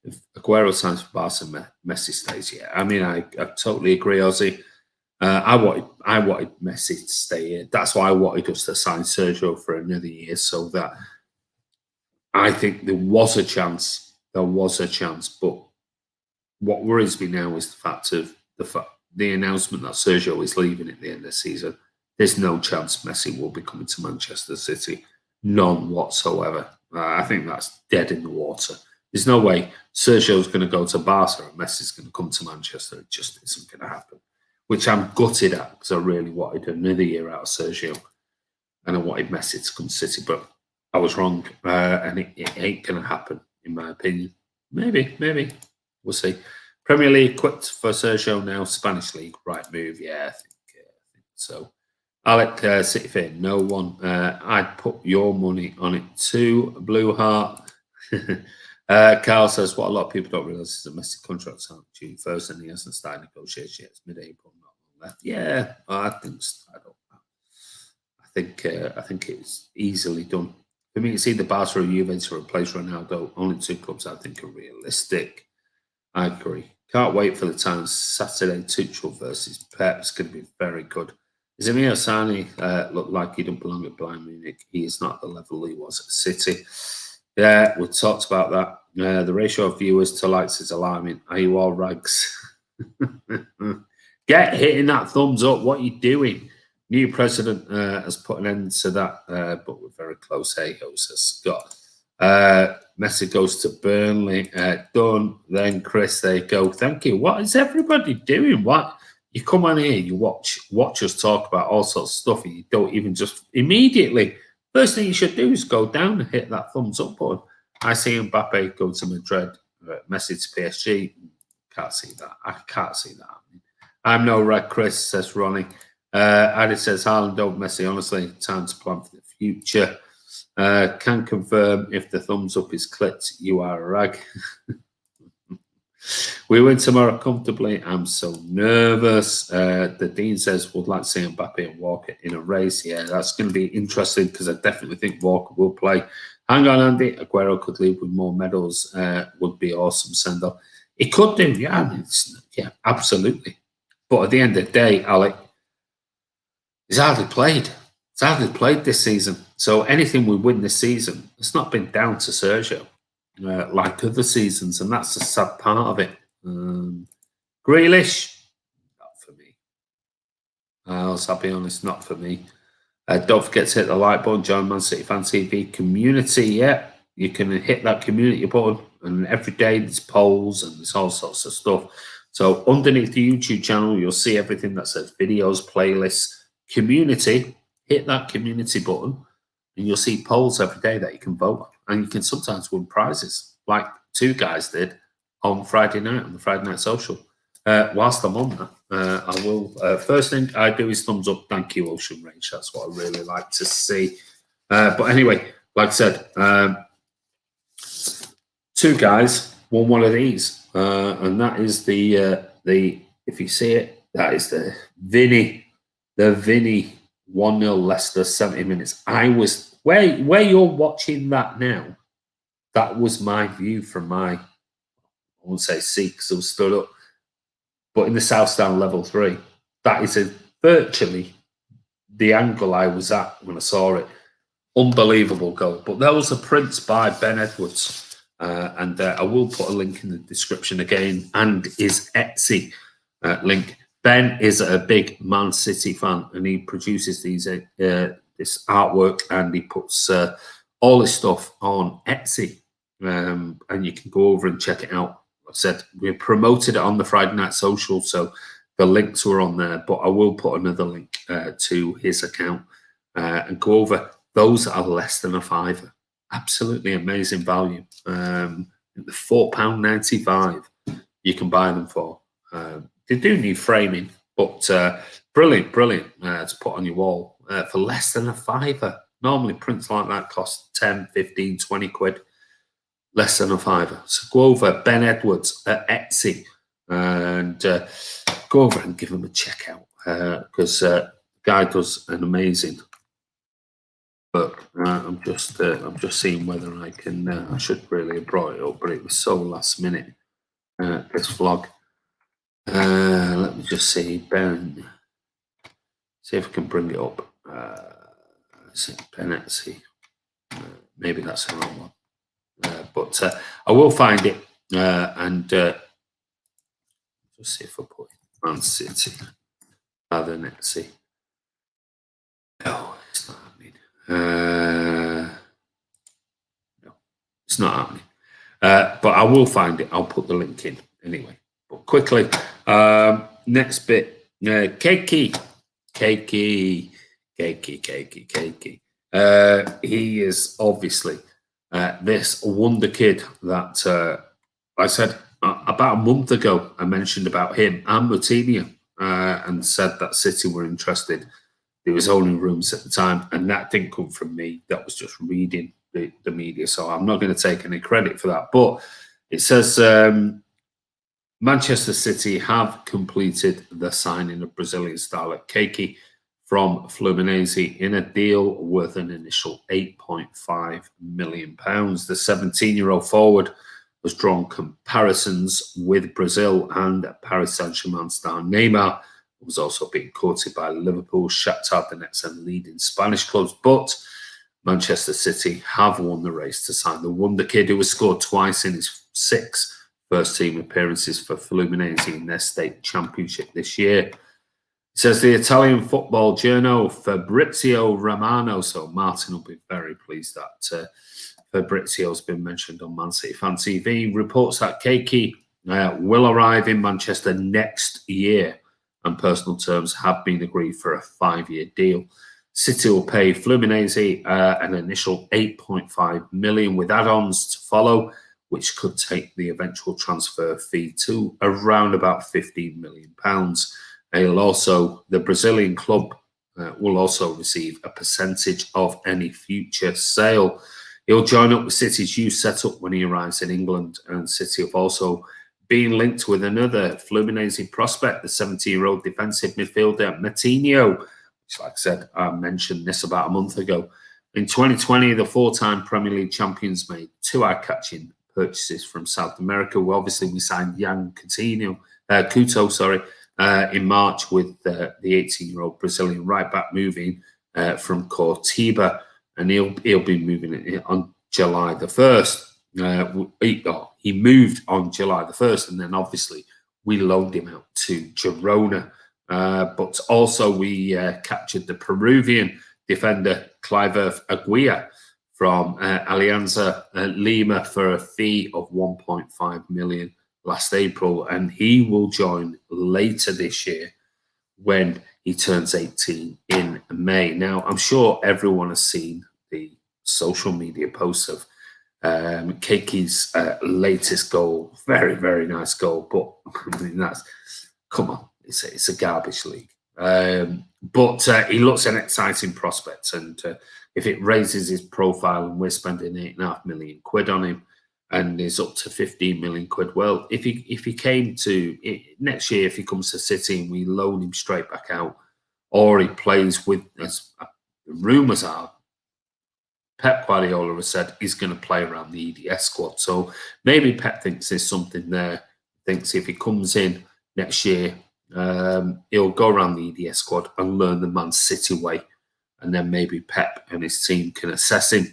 if Aguero signs for Barca, Messi stays. Yeah, I mean, I totally agree, Ozzy. I wanted Messi to stay here. That's why I wanted us to sign Sergio for another year, so that I think there was a chance. There was a chance, but what worries me now is the fact of the announcement that Sergio is leaving at the end of the season. There's no chance Messi will be coming to Manchester City, none whatsoever. I think that's dead in the water. There's no way Sergio's going to go to Barca and Messi's going to come to Manchester. It just isn't going to happen, which I'm gutted at because I really wanted another year out of Sergio and I wanted Messi to come to City, but I was wrong, and it ain't going to happen, in my opinion. Maybe. We'll see. Premier League equipped for Sergio now. Spanish League, right move. Yeah, I think so. Alec, City fan, no one. I'd put your money on it too. Blue Heart. Carl says, what a lot of people don't realise is that Messi contracts aren't due first and he hasn't started negotiations yet. It's mid-April, not long left. Yeah, I think I don't know. I think it's easily done. For me, it's either Barca or Juventus to replace Ronaldo. Only two clubs I think are realistic. I agree. Can't wait for the time Saturday. Tuchel versus Pep. It's going to be very good. Does Leroy Sane look like he don't belong at Bayern Munich? He is not at the level he was at City. Yeah, we talked about that. The ratio of viewers to likes is alarming. Are you all rags? Get hitting that thumbs up. What are you doing? New president has put an end to that, but we're very close. Hey, ho, says Scott. Messi goes to Burnley. Done. Then Chris, there you go. Thank you. What is everybody doing? What? You come on here, you watch us talk about all sorts of stuff, and you don't even just immediately. First thing you should do is go down and hit that thumbs up button. I see Mbappe go to Madrid, Messi to PSG. Can't see that. I can't see that happening. I'm no red, Chris, says Ronnie. Adi says, Haaland, don't Messi. Honestly, time to plan for the future. Can confirm if the thumbs up is clicked, you are a rag. We win tomorrow comfortably. I'm so nervous. The Dean says, would like to see Mbappe and Walker in a race. Yeah, that's going to be interesting because I definitely think Walker will play. Hang on, Andy. Aguero could leave with more medals. Would be awesome send-off. It could do, yeah. I mean, yeah, absolutely. But at the end of the day, Alec, he's hardly played. He's hardly played this season. So anything we win this season, it's not been down to Sergio. Like other seasons, and that's the sad part of it. Grealish, not for me. I'll be honest, not for me. Don't forget to hit the like button, join Man City Fan TV community. Yeah, you can hit that community button, and every day there's polls and there's all sorts of stuff. So underneath the YouTube channel, you'll see everything that says videos, playlists, community. Hit that community button, and you'll see polls every day that you can vote on. And you can sometimes win prizes, like two guys did on Friday night, on the Friday Night Social. Whilst I'm on that, I will. First thing I do is thumbs up. Thank you, Ocean Range. That's what I really like to see. But anyway, like I said, two guys won one of these, and that is the if you see it, that is the Vinny 1-0 Leicester 70 minutes. I was where you're watching that now. That was my view from my, I won't say seat because I was stood up, but in the South Stand level 3, that is virtually the angle I was at when I saw it. Unbelievable goal. But there was a print by Ben Edwards, and I will put a link in the description again, and his Etsy link. Ben is a big Man City fan, and he produces these this artwork, and he puts all his stuff on Etsy, and you can go over and check it out. Like I said, we promoted it on the Friday Night Social, so the links were on there, but I will put another link to his account and go over. Those are less than a £5. Absolutely amazing value. The £4.95 you can buy them for. They do need framing, but brilliant to put on your wall for less than a £5. Normally prints like that cost 10, 15, 20 quid. Less than a £5. So go over Ben Edwards at Etsy and go over and give him a check out because the guy does an amazing But I'm just seeing whether I can. I should really have brought it up, but it was so last minute. This vlog. Let me just see, Ben. See if I can bring it up. Bennett. See, maybe that's the wrong one. But I will find it and just see if I put Man City rather than let's see. No, it's not happening. No, it's not happening. But I will find it. I'll put the link in anyway. But quickly, next bit. Keiki. He is obviously this wonder kid that I said about a month ago. I mentioned about him and Moutinho and said that City were interested. There was only rumours at the time, and that didn't come from me. That was just reading the media. So I'm not going to take any credit for that. But it says Manchester City have completed the signing of Brazilian starlet Keiki from Fluminense in a deal worth an initial £8.5 million. The 17-year-old forward has drawn comparisons with Brazil and Paris Saint-Germain star Neymar, who was also being courted by Liverpool, Shakhtar Donetsk and leading Spanish clubs. But Manchester City have won the race to sign the wonder kid, who has scored twice in his 6 first-team appearances for Fluminense in their state championship this year. It says the Italian football journal Fabrizio Romano, so Martin will be very pleased that Fabrizio's been mentioned on Man City Fan TV, reports that Keiki will arrive in Manchester next year, and personal terms have been agreed for a 5-year deal. City will pay Fluminense an initial £8.5 million with add-ons to follow, which could take the eventual transfer fee to around about £15 million. The Brazilian club will also receive a percentage of any future sale. He'll join up with City's youth setup when he arrives in England, and City have also been linked with another Fluminense prospect, the 17-year-old defensive midfielder Moutinho, which, like I said, I mentioned this about a month ago. In 2020, the 4-time Premier League champions made 2 eye-catching purchases from South America. Well, obviously, we signed Yan Couto, in March with the 18-year-old Brazilian right-back moving from Coritiba, and he'll be moving on July the 1st. He moved on July the 1st, and then obviously we loaned him out to Girona. But also we captured the Peruvian defender Cliver Aguirre from Alianza Lima for a fee of 1.5 million last April, and he will join later this year when he turns 18 in May. Now, I'm sure everyone has seen the social media posts of Keiki's latest goal. Very, very nice goal, but I mean, come on, it's a garbage league. But he looks an exciting prospect, and if it raises his profile and we're spending £8.5 million on him and is up to 15 million quid, well, if he came to next year, if he comes to City and we loan him straight back out, or he plays with, as rumours are, Pep Guardiola has said he's going to play around the EDS squad. So maybe Pep thinks there's something there, thinks if he comes in next year, he'll go around the EDS squad and learn the Man City way, and then maybe Pep and his team can assess him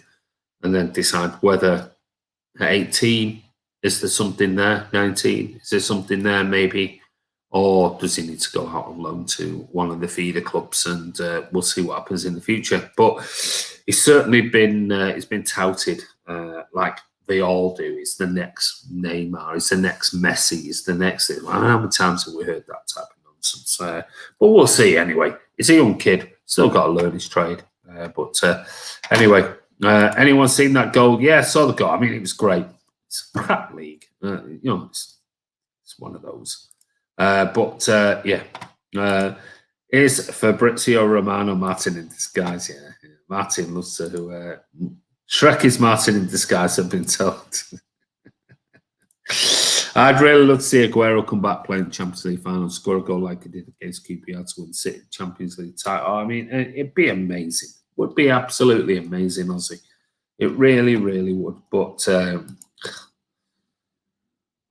and then decide whether at 18 is there something there, 19 is there something there maybe, or does he need to go out on loan to one of the feeder clubs, and we'll see what happens in the future. But he's certainly been touted like they all do. It's the next Neymar, it's the next Messi, it's the next. How many times have we heard that type of nonsense? But we'll see anyway. He's a young kid, still got to learn his trade. Anyway, anyone seen that goal? Yeah, I saw the goal. I mean, it was great. It's a crap league. It's one of those. Is Fabrizio Romano Martin in disguise? Yeah. Martin loves to. Shrek is Martin in disguise, I've been told. I'd really love to see Aguero come back playing the Champions League final and score a goal like he did against QPR to win City Champions League title. I mean, it'd be amazing. Would be absolutely amazing, Ozzy. It really, really would. But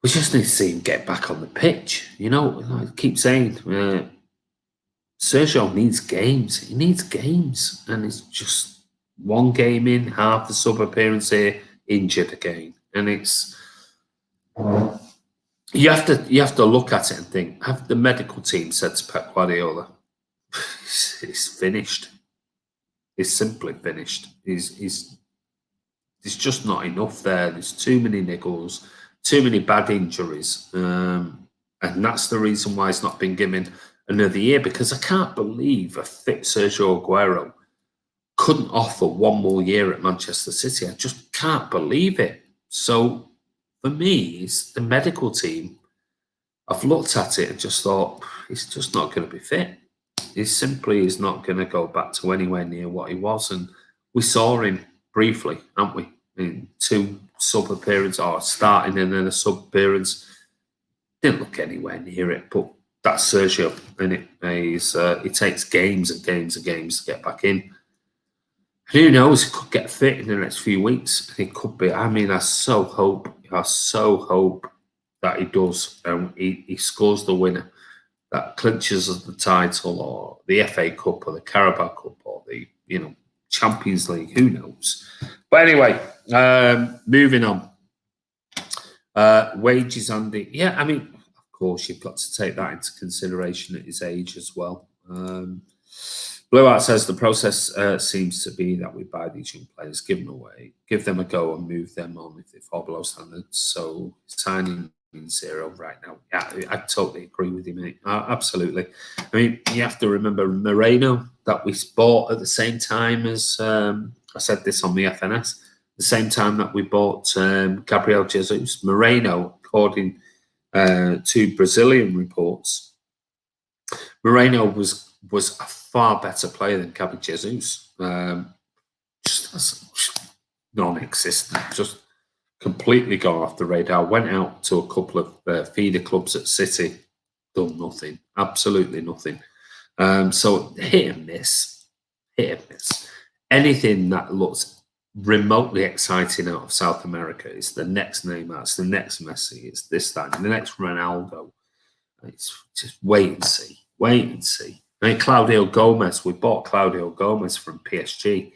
we just need to see him get back on the pitch. You know, like I keep saying, Sergio needs games. He needs games, and it's just one game in, half the sub appearance here, injured again, and it's you have to look at it and think: have the medical team said to Pep Guardiola, "He's finished. He's simply finished. He's there's just not enough there. There's too many niggles, too many bad injuries, and that's the reason why he's not been given another year. Because I can't believe a fit Sergio Aguero couldn't offer one more year at Manchester City. I just can't believe it. So for me, it's the medical team. I've looked at it and just thought he's just not going to be fit. He simply is not going to go back to anywhere near what he was. And we saw him briefly, haven't we? In two sub appearances, or starting and then a sub appearance. Didn't look anywhere near it, but that's Sergio, and it takes games and games and games to get back in. And who knows? He could get fit in the next few weeks. It could be. I mean, I so hope that he does, and he scores the winner that clinches the title, or the FA Cup, or the Carabao Cup, or the Champions League. Who knows? But anyway, moving on. Wages, Andy. Yeah, I mean, of course, you've got to take that into consideration at his age as well. Blue Art says the process seems to be that we buy these young players, give them away, give them a go, and move them on if they fall below standards. So signing means zero right now. Yeah, I totally agree with you, mate. Absolutely. I mean, you have to remember Moreno that we bought at the same time as I said this on the FNS. The same time that we bought Gabriel Jesus. Moreno, according to Brazilian reports, Moreno was a far better player than Gabriel Jesus. Just non-existent, just completely gone off the radar. Went out to a couple of feeder clubs at City, done nothing, absolutely nothing. So hit and miss. Anything that looks remotely exciting out of South America is the next Neymar, it's the next Messi, it's this, that, and the next Ronaldo. It's just wait and see. I mean, Claudio Gomez, we bought Claudio Gomez from PSG.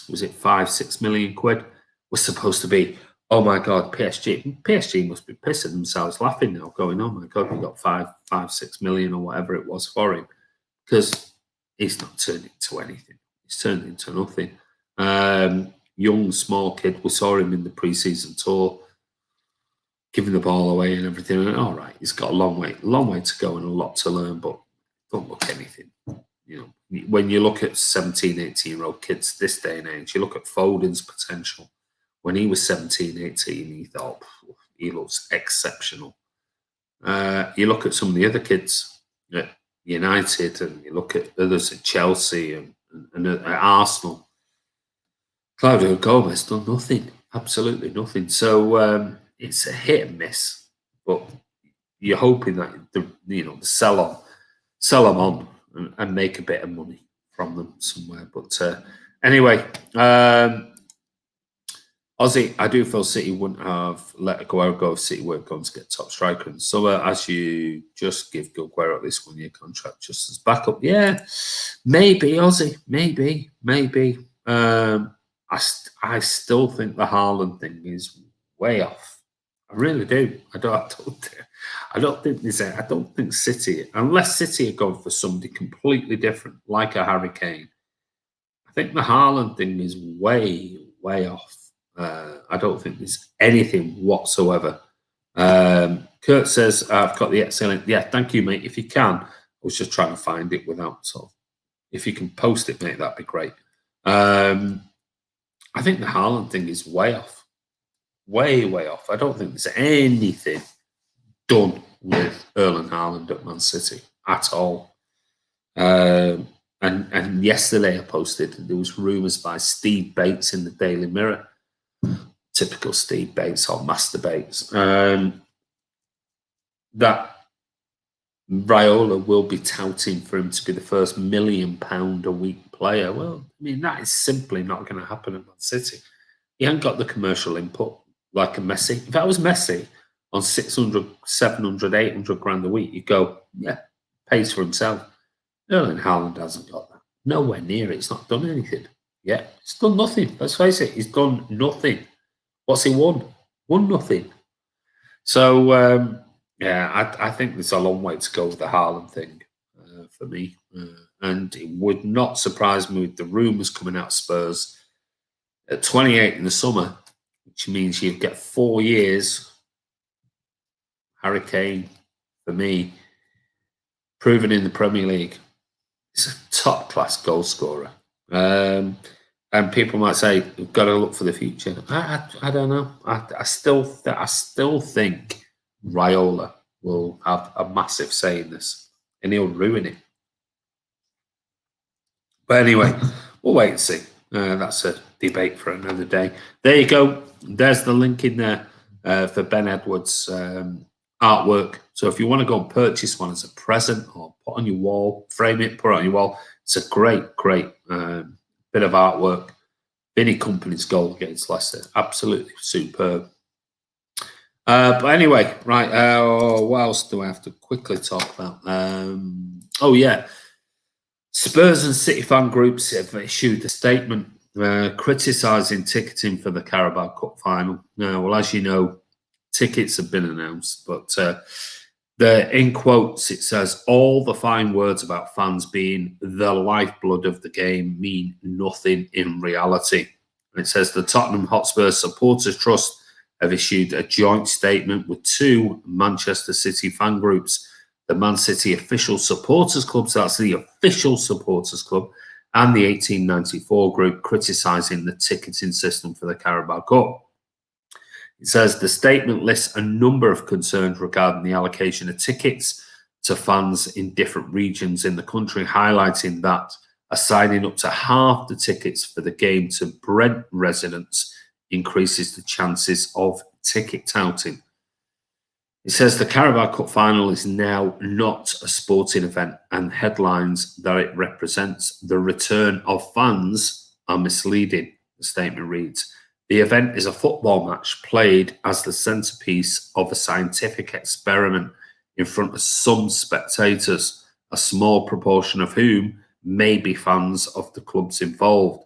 Was it 5-6 million quid? Was supposed to be, oh my God, PSG must be pissing themselves laughing now, going, oh my God, we got 5-6 million or whatever it was for him. Because he's not turned into anything. He's turned into nothing. Young, small kid. We saw him in the pre-season tour, giving the ball away and everything. And all right, he's got a long way to go and a lot to learn, but don't look anything. When you look at 17, 18-year-old kids this day and age, you look at Foden's potential. When he was 17, 18, he thought he looks exceptional. You look at some of the other kids at United, and you look at others at Chelsea and at Arsenal. Claudio Gomez done nothing, absolutely nothing. So it's a hit and miss, but you're hoping that the sell them on and make a bit of money from them somewhere. But anyway, Ozzy, I do feel City wouldn't have let Aguero go if City weren't going to get top striker in the summer. As you just give Aguero at least 1 year contract just as backup. Yeah, maybe, Ozzy, maybe. I still think the Haaland thing is way off. I really do. I don't think City, unless City are going for somebody completely different, like a Harry Kane. I think the Haaland thing is way off. I don't think there's anything whatsoever. Kurt says, I've got the excellent. Yeah, thank you, mate. If you can, I was just trying to find it without if you can post it, mate, that'd be great. I think the Haaland thing is way off. Way off. I don't think there's anything done with Erling Haaland at Man City at all. And yesterday I posted, there was rumours by Steve Bates in the Daily Mirror. Typical Steve Bates or Master Bates. That Raiola will be touting for him to be the first £1 million a week player. Well, I mean, that is simply not going to happen at Man City. He hasn't got the commercial input like a Messi. If I was Messi on 600, 700, 800 grand a week, you'd go, yeah, pays for himself. Erling Haaland hasn't got that. Nowhere near it. It's not done anything. Yeah, it's done nothing. Let's face it, he's done nothing. What's he won? Won nothing. So, yeah, I think there's a long way to go with the Haaland thing for me. And it would not surprise me with the rumours coming out of Spurs at 28 in the summer, which means you get 4 years. Harry Kane, for me, proven in the Premier League, is a top-class goal scorer. And people might say, we've got to look for the future. I don't know. I still think Raiola will have a massive say in this, and he'll ruin it. But anyway, we'll wait and see. That's a debate for another day. There you go. There's the link in there for Ben Edwards' artwork. So if you want to go and purchase one as a present or put on your wall, frame it, put it on your wall, it's a great bit of artwork. Vinny Kompany's goal against Leicester, absolutely superb. But anyway, right, what else do I have to quickly talk about? Oh, yeah. Spurs and City fan groups have issued a statement criticising ticketing for the Carabao Cup final. Well, as you know, tickets have been announced, but in quotes, it says, all the fine words about fans being the lifeblood of the game mean nothing in reality. And it says the Tottenham Hotspur Supporters Trust have issued a joint statement with 2 Manchester City fan groups, the Man City Official Supporters Club, so that's the Official Supporters Club, and the 1894 group, criticising the ticketing system for the Carabao Cup. It says the statement lists a number of concerns regarding the allocation of tickets to fans in different regions in the country, highlighting that assigning up to half the tickets for the game to Brent residents increases the chances of ticket touting. It says the Carabao Cup final is now not a sporting event, and headlines that it represents the return of fans are misleading, the statement reads. The event is a football match played as the centrepiece of a scientific experiment in front of some spectators, a small proportion of whom may be fans of the clubs involved.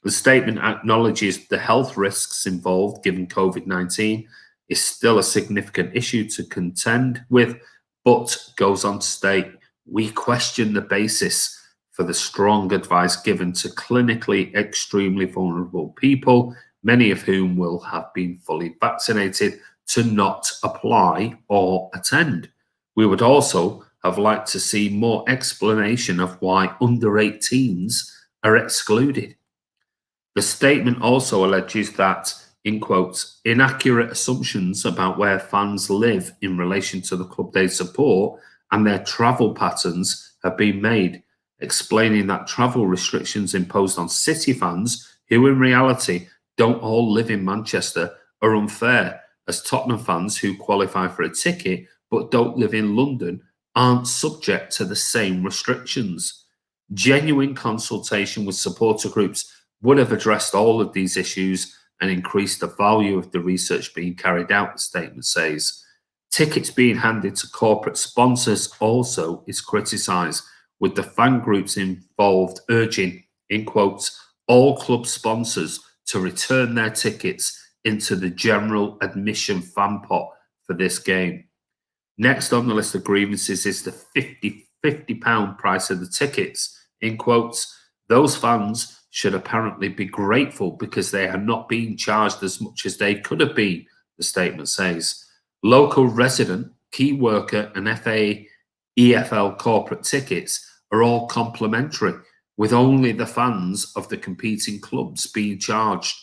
The statement acknowledges the health risks involved given COVID-19 is still a significant issue to contend with, but goes on to state, we question the basis for the strong advice given to clinically extremely vulnerable people, many of whom will have been fully vaccinated, to not apply or attend. We would also have liked to see more explanation of why under 18s are excluded. The statement also alleges that, in quotes, inaccurate assumptions about where fans live in relation to the club they support and their travel patterns have been made, explaining that travel restrictions imposed on City fans, who in reality don't all live in Manchester, are unfair, as Tottenham fans who qualify for a ticket but don't live in London aren't subject to the same restrictions. Genuine consultation with supporter groups would have addressed all of these issues and increased the value of the research being carried out, the statement says. Tickets being handed to corporate sponsors also is criticised, with the fan groups involved urging, in quotes, all club sponsors to return their tickets into the general admission fan pot for this game. Next on the list of grievances is the £50 price of the tickets. In quotes, those fans should apparently be grateful because they are not being charged as much as they could have been, the statement says. Local resident, key worker, and FA, EFL corporate tickets are all complimentary, with only the fans of the competing clubs being charged.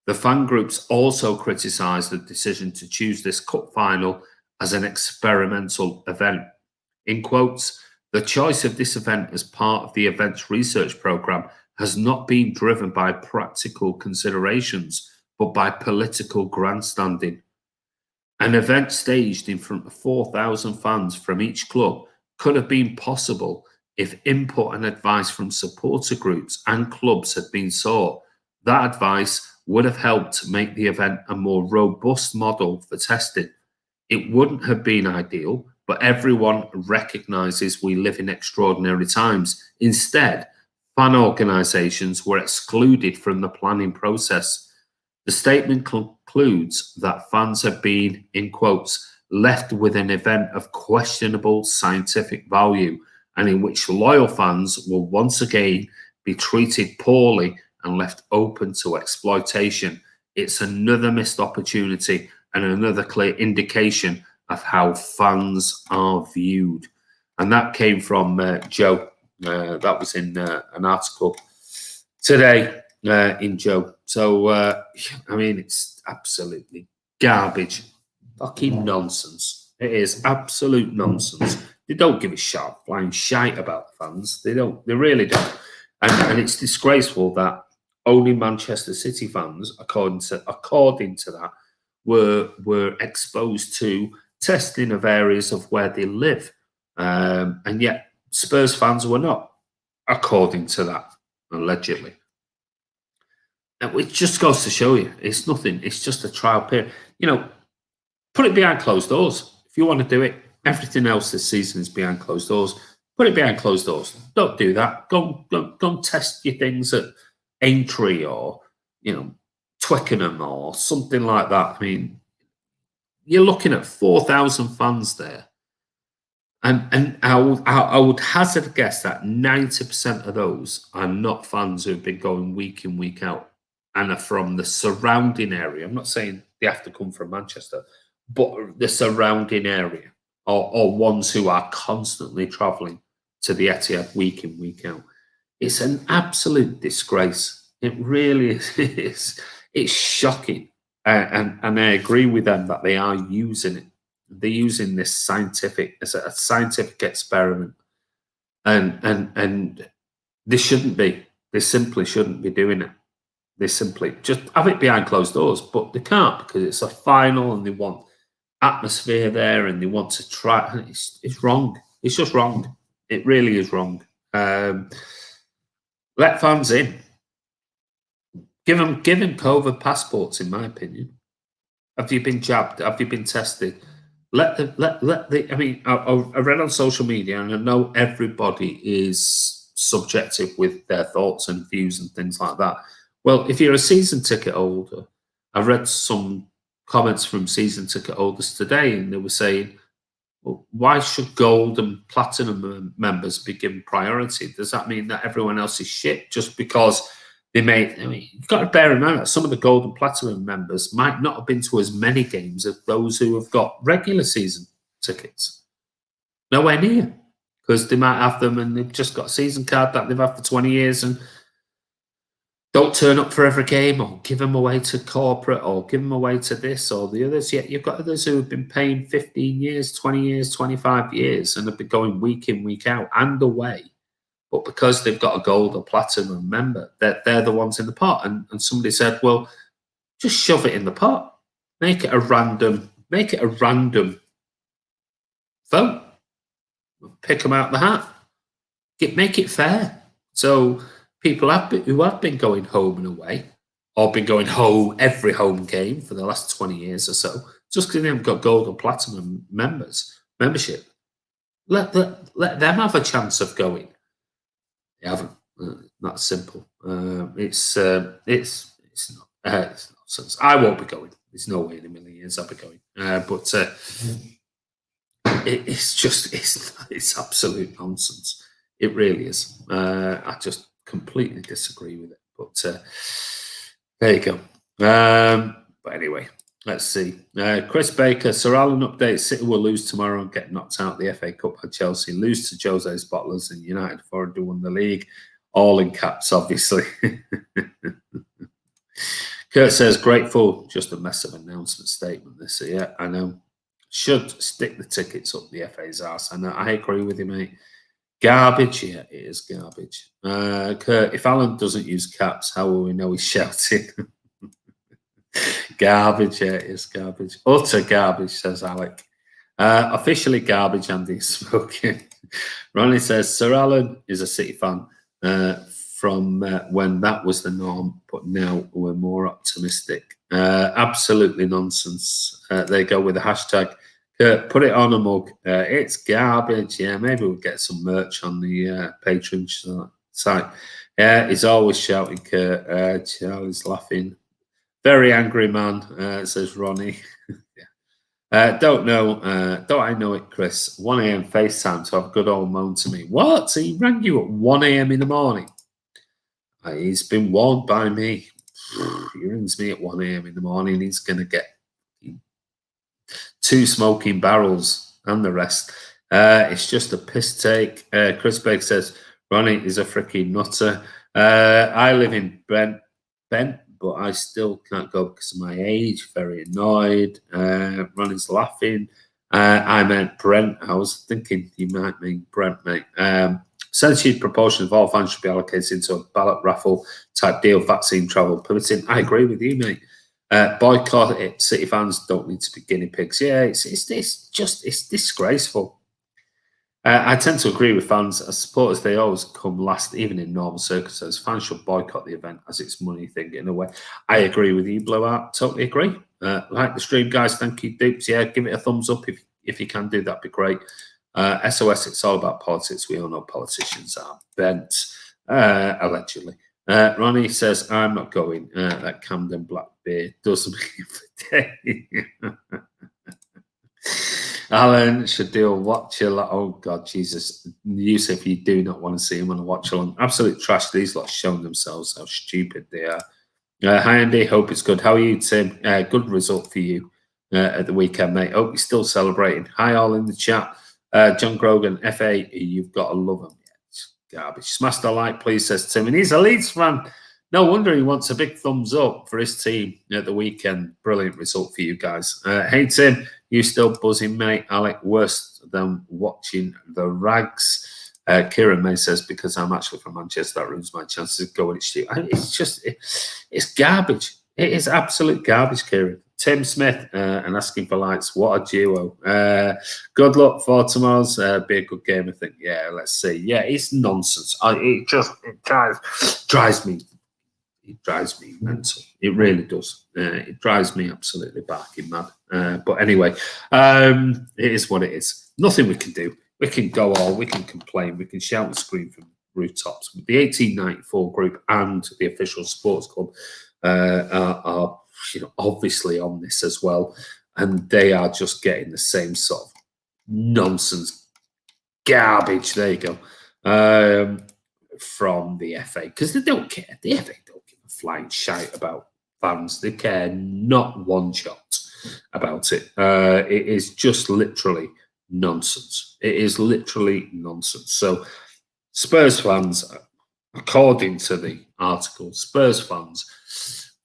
The fan groups also criticised the decision to choose this cup final as an experimental event. In quotes, the choice of this event as part of the event's research programme has not been driven by practical considerations, but by political grandstanding. An event staged in front of 4,000 fans from each club could have been possible if input and advice from supporter groups and clubs had been sought, that advice would have helped make the event a more robust model for testing. It wouldn't have been ideal, but everyone recognises we live in extraordinary times. Instead, fan organisations were excluded from the planning process. The statement concludes that fans have been, in quotes, left with an event of questionable scientific value and in which loyal fans will once again be treated poorly and left open to exploitation. It's another missed opportunity and another clear indication of how fans are viewed. And that came from Joe. That was in an article today in Joe. So, I mean, it's absolutely garbage. Fucking nonsense. It is absolute nonsense. They don't give a sharp flying shite about the fans. They don't. They really don't. And it's disgraceful that only Manchester City fans, according to that, were exposed to testing of areas of where they live, and yet Spurs fans were not, according to that, allegedly. And it just goes to show you, it's nothing. It's just a trial period. You know, put it behind closed doors. If you want to do it, everything else this season is behind closed doors. Put it behind closed doors. Don't do that. Go test your things at Aintree or, Twickenham or something like that. I mean, you're looking at 4,000 fans there. And I would hazard a guess that 90% of those are not fans who've been going week in, week out and are from the surrounding area. I'm not saying they have to come from Manchester, but the surrounding area or ones who are constantly travelling to the Etihad week in, week out. It's an absolute disgrace. It really is. It's shocking. And I agree with them that they are using it. They're using this as a scientific experiment, and they shouldn't be. They simply shouldn't be doing it. They simply just have it behind closed doors, but they can't because it's a final and they want atmosphere there and they want to try. And it's wrong. It's just wrong. It really is wrong. Let fans in. Give them COVID passports, in my opinion. Have you been jabbed? Have you been tested? Let the. I mean, I read on social media, and I know everybody is subjective with their thoughts and views and things like that. Well, if you're a season ticket holder, I read some comments from season ticket holders today, and they were saying, well, why should gold and platinum members be given priority? Does that mean that everyone else is shit just because they made? I mean, you've got to bear in mind that some of the gold and platinum members might not have been to as many games as those who have got regular season tickets. Nowhere near, because they might have them and they've just got a season card that they've had for 20 years and don't turn up for every game or give them away to corporate or give them away to this or the others. Yet you've got others who have been paying 15 years, 20 years, 25 years and have been going week in, week out and away. But because they've got a gold or platinum member, they're the ones in the pot. And somebody said, well, just shove it in the pot. Make it a random vote. Pick them out the hat. Make it fair. So people who have been going home and away, or been going home every home game for the last 20 years or so, just because they haven't got gold or platinum membership, let them have a chance of going. They haven't. That's simple. It's nonsense. I won't be going. There's no way in a million years I'll be going. But it's absolute nonsense. It really is. I just completely disagree with it. But there you go. But anyway, let's see. Chris Baker, Sir Alan update. City will lose tomorrow and get knocked out of the FA Cup by Chelsea. Lose to Jose's Bottlers and United have already won the league. All in caps, obviously. Kurt says, grateful. Just a mess of announcement statement this year. I know. Should stick the tickets up the FA's arse. I know. I agree with you, mate. Garbage, yeah, it is garbage. Kurt, if Alan doesn't use caps, how will we know he's shouting? Garbage, yeah, it is garbage. Utter garbage, says Alec. Officially garbage, Andy is smoking. Ronnie says, Sir Alan is a City fan from when that was the norm, but now we're more optimistic. Absolutely nonsense. They go with the hashtag. Put it on a mug. It's garbage. Yeah, maybe we'll get some merch on the Patreon site. Yeah, he's always shouting, Kurt. Charlie's laughing. Very angry man, says Ronnie. Don't know. Don't I know it, Chris? 1 a.m. FaceTime to have a good old moan to me. What? He rang you at 1 a.m. in the morning? He's been warned by me. He rings me at 1 a.m. in the morning. He's going to get 2 smoking barrels and the rest. It's just a piss take. Chris Begg says, Ronnie is a freaking nutter. I live in Bent, but I still can't go because of my age. Very annoyed. Ronnie's laughing. I meant Brent. I was thinking you might mean Brent, mate. Censorship proportion of all fans should be allocated into a ballot raffle type deal, vaccine travel permitting. I agree with you, mate. Boycott it. City fans don't need to be guinea pigs. Yeah, it's disgraceful. I tend to agree with fans. As supporters, they always come last, even in normal circumstances. Fans should boycott the event as it's money thing in a way. I agree with you, Blowout. Totally agree. Like the stream, guys. Thank you, Dupes. Yeah, give it a thumbs up if you can do. That'd be great. SOS, it's all about politics. We all know politicians are bent, allegedly. Ronnie says, I'm not going. That Camden Black beer does me for day. Alan should do a watch along. Oh, God, Jesus. Yusuf, you do not want to see him on a watch along. Absolute trash. These lots showing themselves how stupid they are. Hi, Andy. Hope it's good. How are you, Tim? Good result for you at the weekend, mate. Hope you're still celebrating. Hi, all in the chat. John Grogan, FA, you've got to love him. Yeah, it's garbage. Smash the like, please, says Tim. And he's a Leeds fan. No wonder he wants a big thumbs up for his team at the weekend. Brilliant result for you guys. Hey, Tim, you still buzzing, mate? Alec, worse than watching the rags. Kieran May says, because I'm actually from Manchester, that ruins my chances of going. It's garbage. It is absolute garbage, Kieran. Tim Smith and asking for lights. What a duo. Good luck for tomorrow's. Be a good game, I think. Yeah, let's see. Yeah, it's nonsense. It drives me. It drives me mental. It really does. It drives me absolutely barking mad. But anyway, it is what it is. Nothing we can do. We can go all, we can complain, we can shout and scream from rooftops. The 1894 group and the official sports club are obviously on this as well. And they are just getting the same sort of nonsense garbage. There you go. From the FA. Because they don't care. The FA don't give a flying shite about fans. They care not one jot about it. It is just literally nonsense. It is literally nonsense. So Spurs fans, according to the article, Spurs fans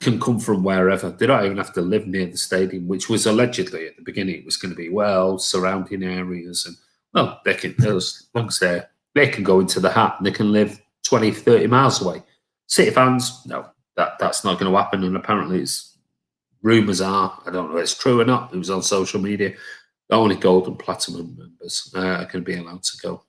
can come from wherever. They don't even have to live near the stadium, which was allegedly at the beginning it was going to be, well, surrounding areas. And, well, they can, as long as they can go into the hat and they can live 20, 30 miles away. City fans, no, that's not going to happen. And apparently rumours are, I don't know if it's true or not, it was on social media, only gold and platinum members are going to be allowed to go.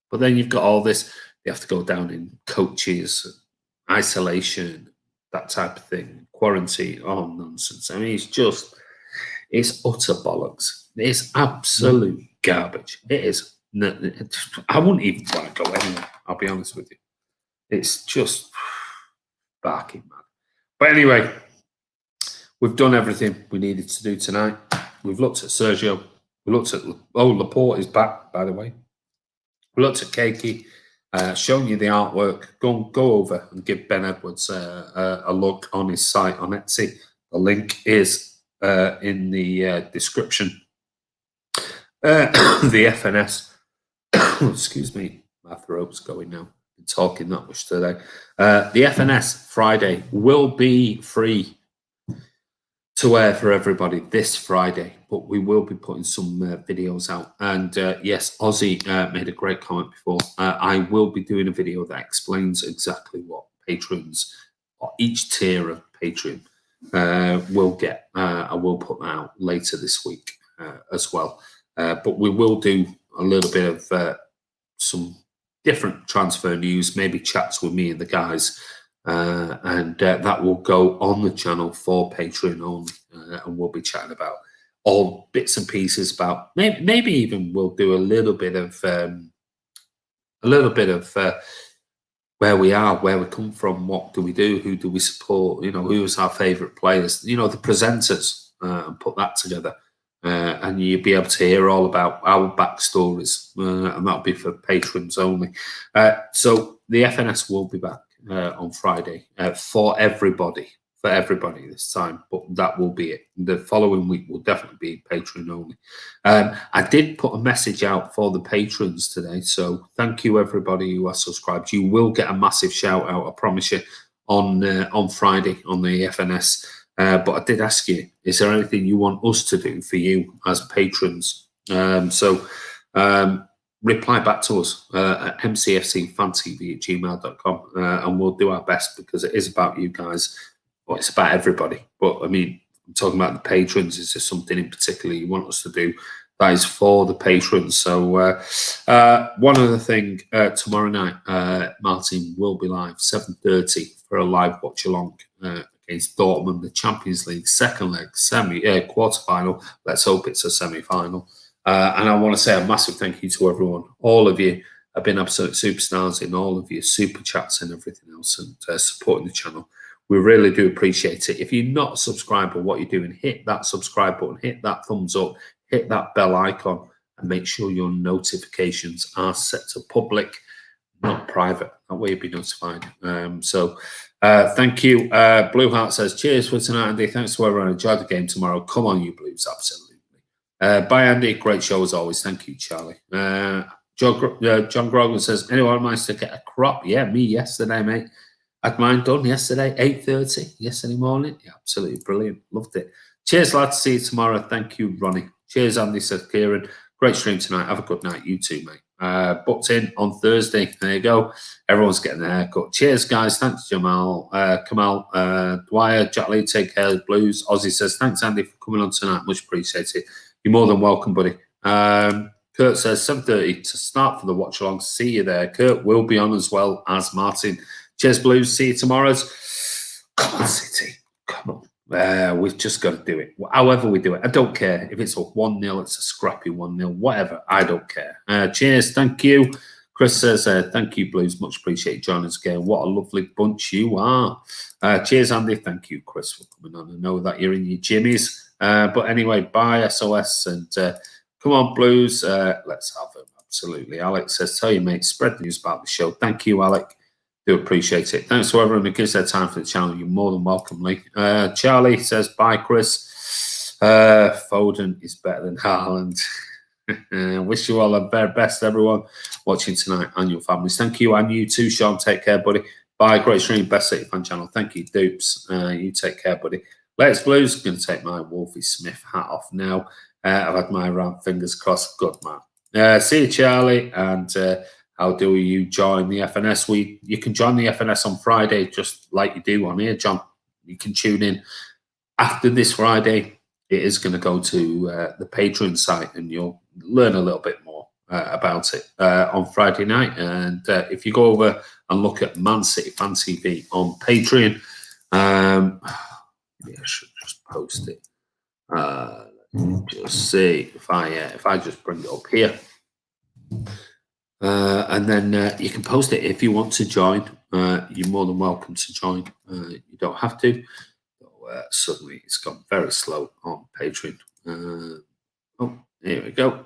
But then you've got all this, they have to go down in coaches, isolation, that type of thing, quarantine, oh, nonsense. I mean, it's utter bollocks. It's absolute garbage. It is. I wouldn't even want to go anywhere, I'll be honest with you. It's just barking mad. But anyway, we've done everything we needed to do tonight. We've looked at Sergio. We looked at, Laporte is back, by the way. We looked at Keiki, shown you the artwork. Go over and give Ben Edwards a look on his site on Etsy. The link is in the description. The FNS, excuse me, my throat's going now. I'm talking that much today. The FNS Friday will be free to air for everybody this Friday, but we will be putting some videos out. And yes, Ozzy made a great comment before. I will be doing a video that explains exactly what patrons, or each tier of Patreon, will get. I will put that out later this week as well. But we will do a little bit of some different transfer news, maybe chats with me and the guys, and that will go on the channel for Patreon only, and we'll be chatting about all bits and pieces about maybe even we'll do a little bit of where we are, where we come from, what do we do, who do we support, who's our favourite players, the presenters, and put that together. And you'll be able to hear all about our backstories, and that'll be for patrons only. So the FNS will be back on Friday for everybody this time, but that will be it. The following week will definitely be Patreon only. I did put a message out for the patrons today, so thank you everybody who has subscribed. You will get a massive shout out, I promise you, on Friday on the FNS. But I did ask you, is there anything you want us to do for you as patrons? So reply back to us at mcfcfantv@gmail.com, and we'll do our best, because it is about you guys. Well, it's about everybody. But I mean, I'm talking about the patrons. Is there something in particular you want us to do that is for the patrons? So one other thing, tomorrow night, Martin will be live 7:30 for a live watch along against Dortmund, the Champions League second leg, quarter-final. Let's hope it's a semi-final. And I want to say a massive thank you to everyone. All of you have been absolute superstars in all of your super chats and everything else, and supporting the channel. We really do appreciate it. If you're not subscribed or what you're doing, hit that subscribe button, hit that thumbs up, hit that bell icon, and make sure your notifications are set to public, not private. That way you'll be notified. Thank you. Blue Heart says, cheers for tonight, Andy. Thanks to everyone. Enjoy the game tomorrow. Come on, you Blues. Absolutely. Bye, Andy. Great show as always. Thank you, Charlie. John Grogan says, anyone managed to get a crop? Yeah, me yesterday, mate. Had mine done yesterday, 8:30 yesterday morning. Yeah, absolutely brilliant. Loved it. Cheers, lads. See you tomorrow. Thank you, Ronnie. Cheers, Andy, says Kieran. Great stream tonight. Have a good night. You too, mate. Booked in on Thursday. There you go. Everyone's getting a haircut. Cheers, guys. Thanks, Jamal. Kamal, Dwyer, Jack Lee, take care of the Blues. Ozzy says, thanks, Andy, for coming on tonight. Much appreciated. You're more than welcome, buddy. Kurt says, 7:30 to start for the watch along. See you there. Kurt will be on as well as Martin. Cheers, Blues. See you tomorrow. Come on, City. Come on. We've just got to do it. However we do it. I don't care. If it's a 1-0, it's a scrappy 1-0, whatever. I don't care. Cheers. Thank you. Chris says, thank you, Blues. Much appreciated joining us again. What a lovely bunch you are. Cheers, Andy. Thank you, Chris, for coming on. I know that you're in your jimmies. But anyway, bye, SOS. And come on, Blues. Let's have them. Absolutely. Alex says, tell you, mate, spread the news about the show. Thank you, Alec. Do appreciate it. Thanks to everyone who gives their time for the channel. You're more than welcome, Lee. Charlie says, bye, Chris. Foden is better than Haaland. Wish you all the very best, everyone watching tonight, and your families. Thank you, and you too, Sean. Take care, buddy. Bye. Great stream. Best City fan channel. Thank you, Dupes. You take care, buddy. Let's Blues. I'm going to take my Wolfie Smith hat off now. I've had my round fingers crossed. Good, man. See you, Charlie, and how do you join the FNS? You can join the FNS on Friday, just like you do on here, John. You can tune in after this Friday. It is going to go to the Patreon site, and you'll learn a little bit more about it on Friday night. And if you go over and look at Man City Fan TV on Patreon, maybe I should just post it. Let me just see if I just bring it up here. And then you can post it if you want to join. You're more than welcome to join. You don't have to. Suddenly it's gone very slow on Patreon. Oh, here we go.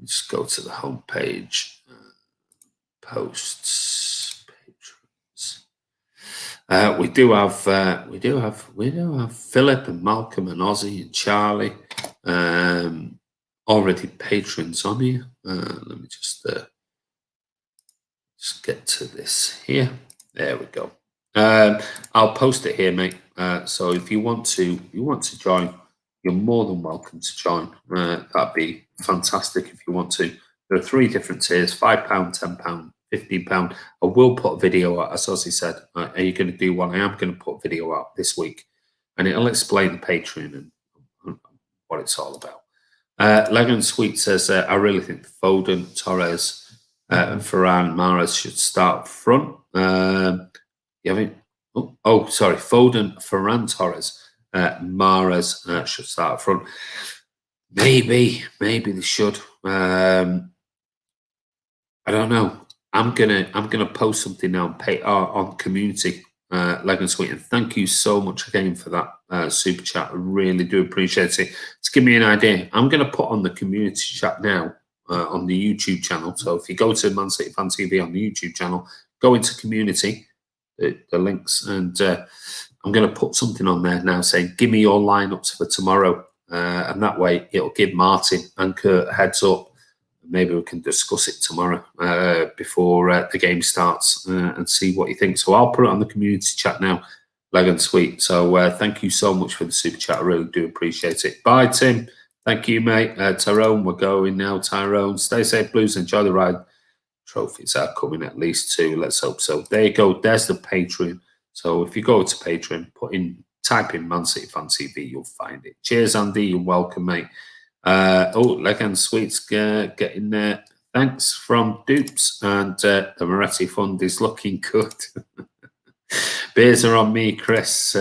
Just go to the home page. Posts, patrons. We do have Philip and Malcolm and Ozzy and Charlie. Already patrons on here. Let me just get to this here. There we go. I'll post it here, mate. So if you want to join, you're more than welcome to join. That'd be fantastic if you want to. There are 3 different tiers: £5, £10, £15. I will put a video out, as Ozzy said. Are you going to do one? I am going to put a video out this week, and it'll explain the Patreon and what it's all about. Legan Sweet says, I really think Foden, Torres, and Ferran, Mahrez should start up front. Sorry, Foden, Ferran, Torres, Mahrez should start up front. Maybe they should. I don't know. I'm gonna post something now on community. Legan Sweet, and thank you so much again for that super chat. I really do appreciate it. To give me an idea, I'm going to put on the community chat now on the YouTube channel. So if you go to Man City Fan TV on the YouTube channel, go into community, the links, and I'm going to put something on there now saying, give me your lineups for tomorrow. And that way it'll give Martin and Kurt a heads up. Maybe we can discuss it tomorrow before the game starts and see what you think. So I'll put it on the community chat now, Legan Sweet. So thank you so much for the super chat. I really do appreciate it. Bye, Tim. Thank you, mate. Tyrone, we're going now. Tyrone, stay safe, Blues. Enjoy the ride. Trophies are coming, at least 2. Let's hope so. There you go. There's the Patreon. So if you go to Patreon, type in Man City Fan TV, you'll find it. Cheers, Andy. You're welcome, mate. Legan Sweets getting there. Thanks from Dupes, and the Moretti Fund is looking good. Beers are on me, Chris.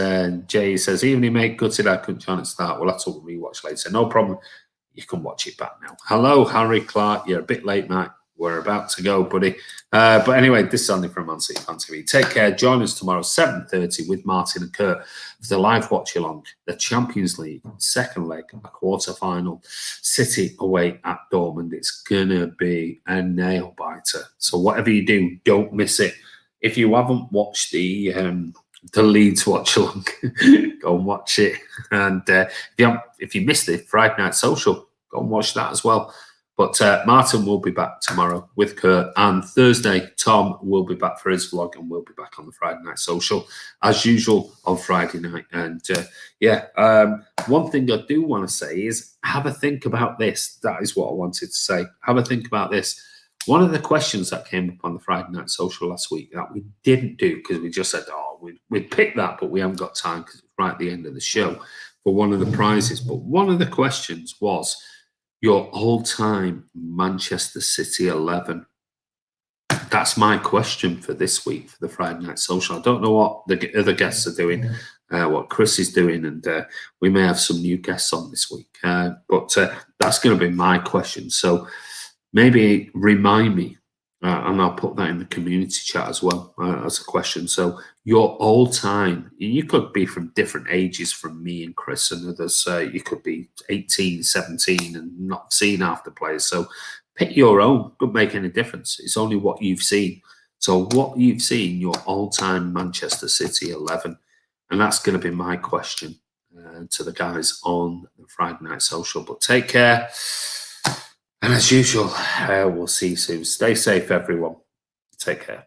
Jay says, evening, mate. Gutted I couldn't join at start. We'll have to rewatch later. No problem. You can watch it back now. Hello, Harry Clark. You're a bit late, mate. We're about to go, buddy. But anyway, this is Andy from Man City Fan TV. Take care. Join us tomorrow, 7:30 with Martin and Kurt for the live watch along. The Champions League, second leg, a quarter final. City away at Dortmund. It's going to be a nail biter. So whatever you do, don't miss it. If you haven't watched the Leeds watch along, go and watch it. And if you missed it, Friday Night Social, go and watch that as well. But Martin will be back tomorrow with Kurt, and Thursday, Tom will be back for his vlog, and we'll be back on the Friday Night Social, as usual, on Friday night. And one thing I do want to say is have a think about this. That is what I wanted to say. Have a think about this. One of the questions that came up on the Friday Night Social last week that we didn't do because we just said, we'd pick that, but we haven't got time because it's right at the end of the show for one of the prizes. But one of the questions was, your all-time Manchester City 11. That's my question for this week for the Friday Night Social. I don't know what the other guests are doing, what Chris is doing, and we may have some new guests on this week. But that's going to be my question. So maybe remind me, and I'll put that in the community chat as well as a question. So your all-time, you could be from different ages from me and Chris and others. You could be 18, 17 and not seen half the players. So pick your own. Doesn't make any difference. It's only what you've seen. So what you've seen, your all-time Manchester City 11. And that's going to be my question to the guys on the Friday Night Social. But take care. And as usual, we'll see you soon. Stay safe, everyone. Take care.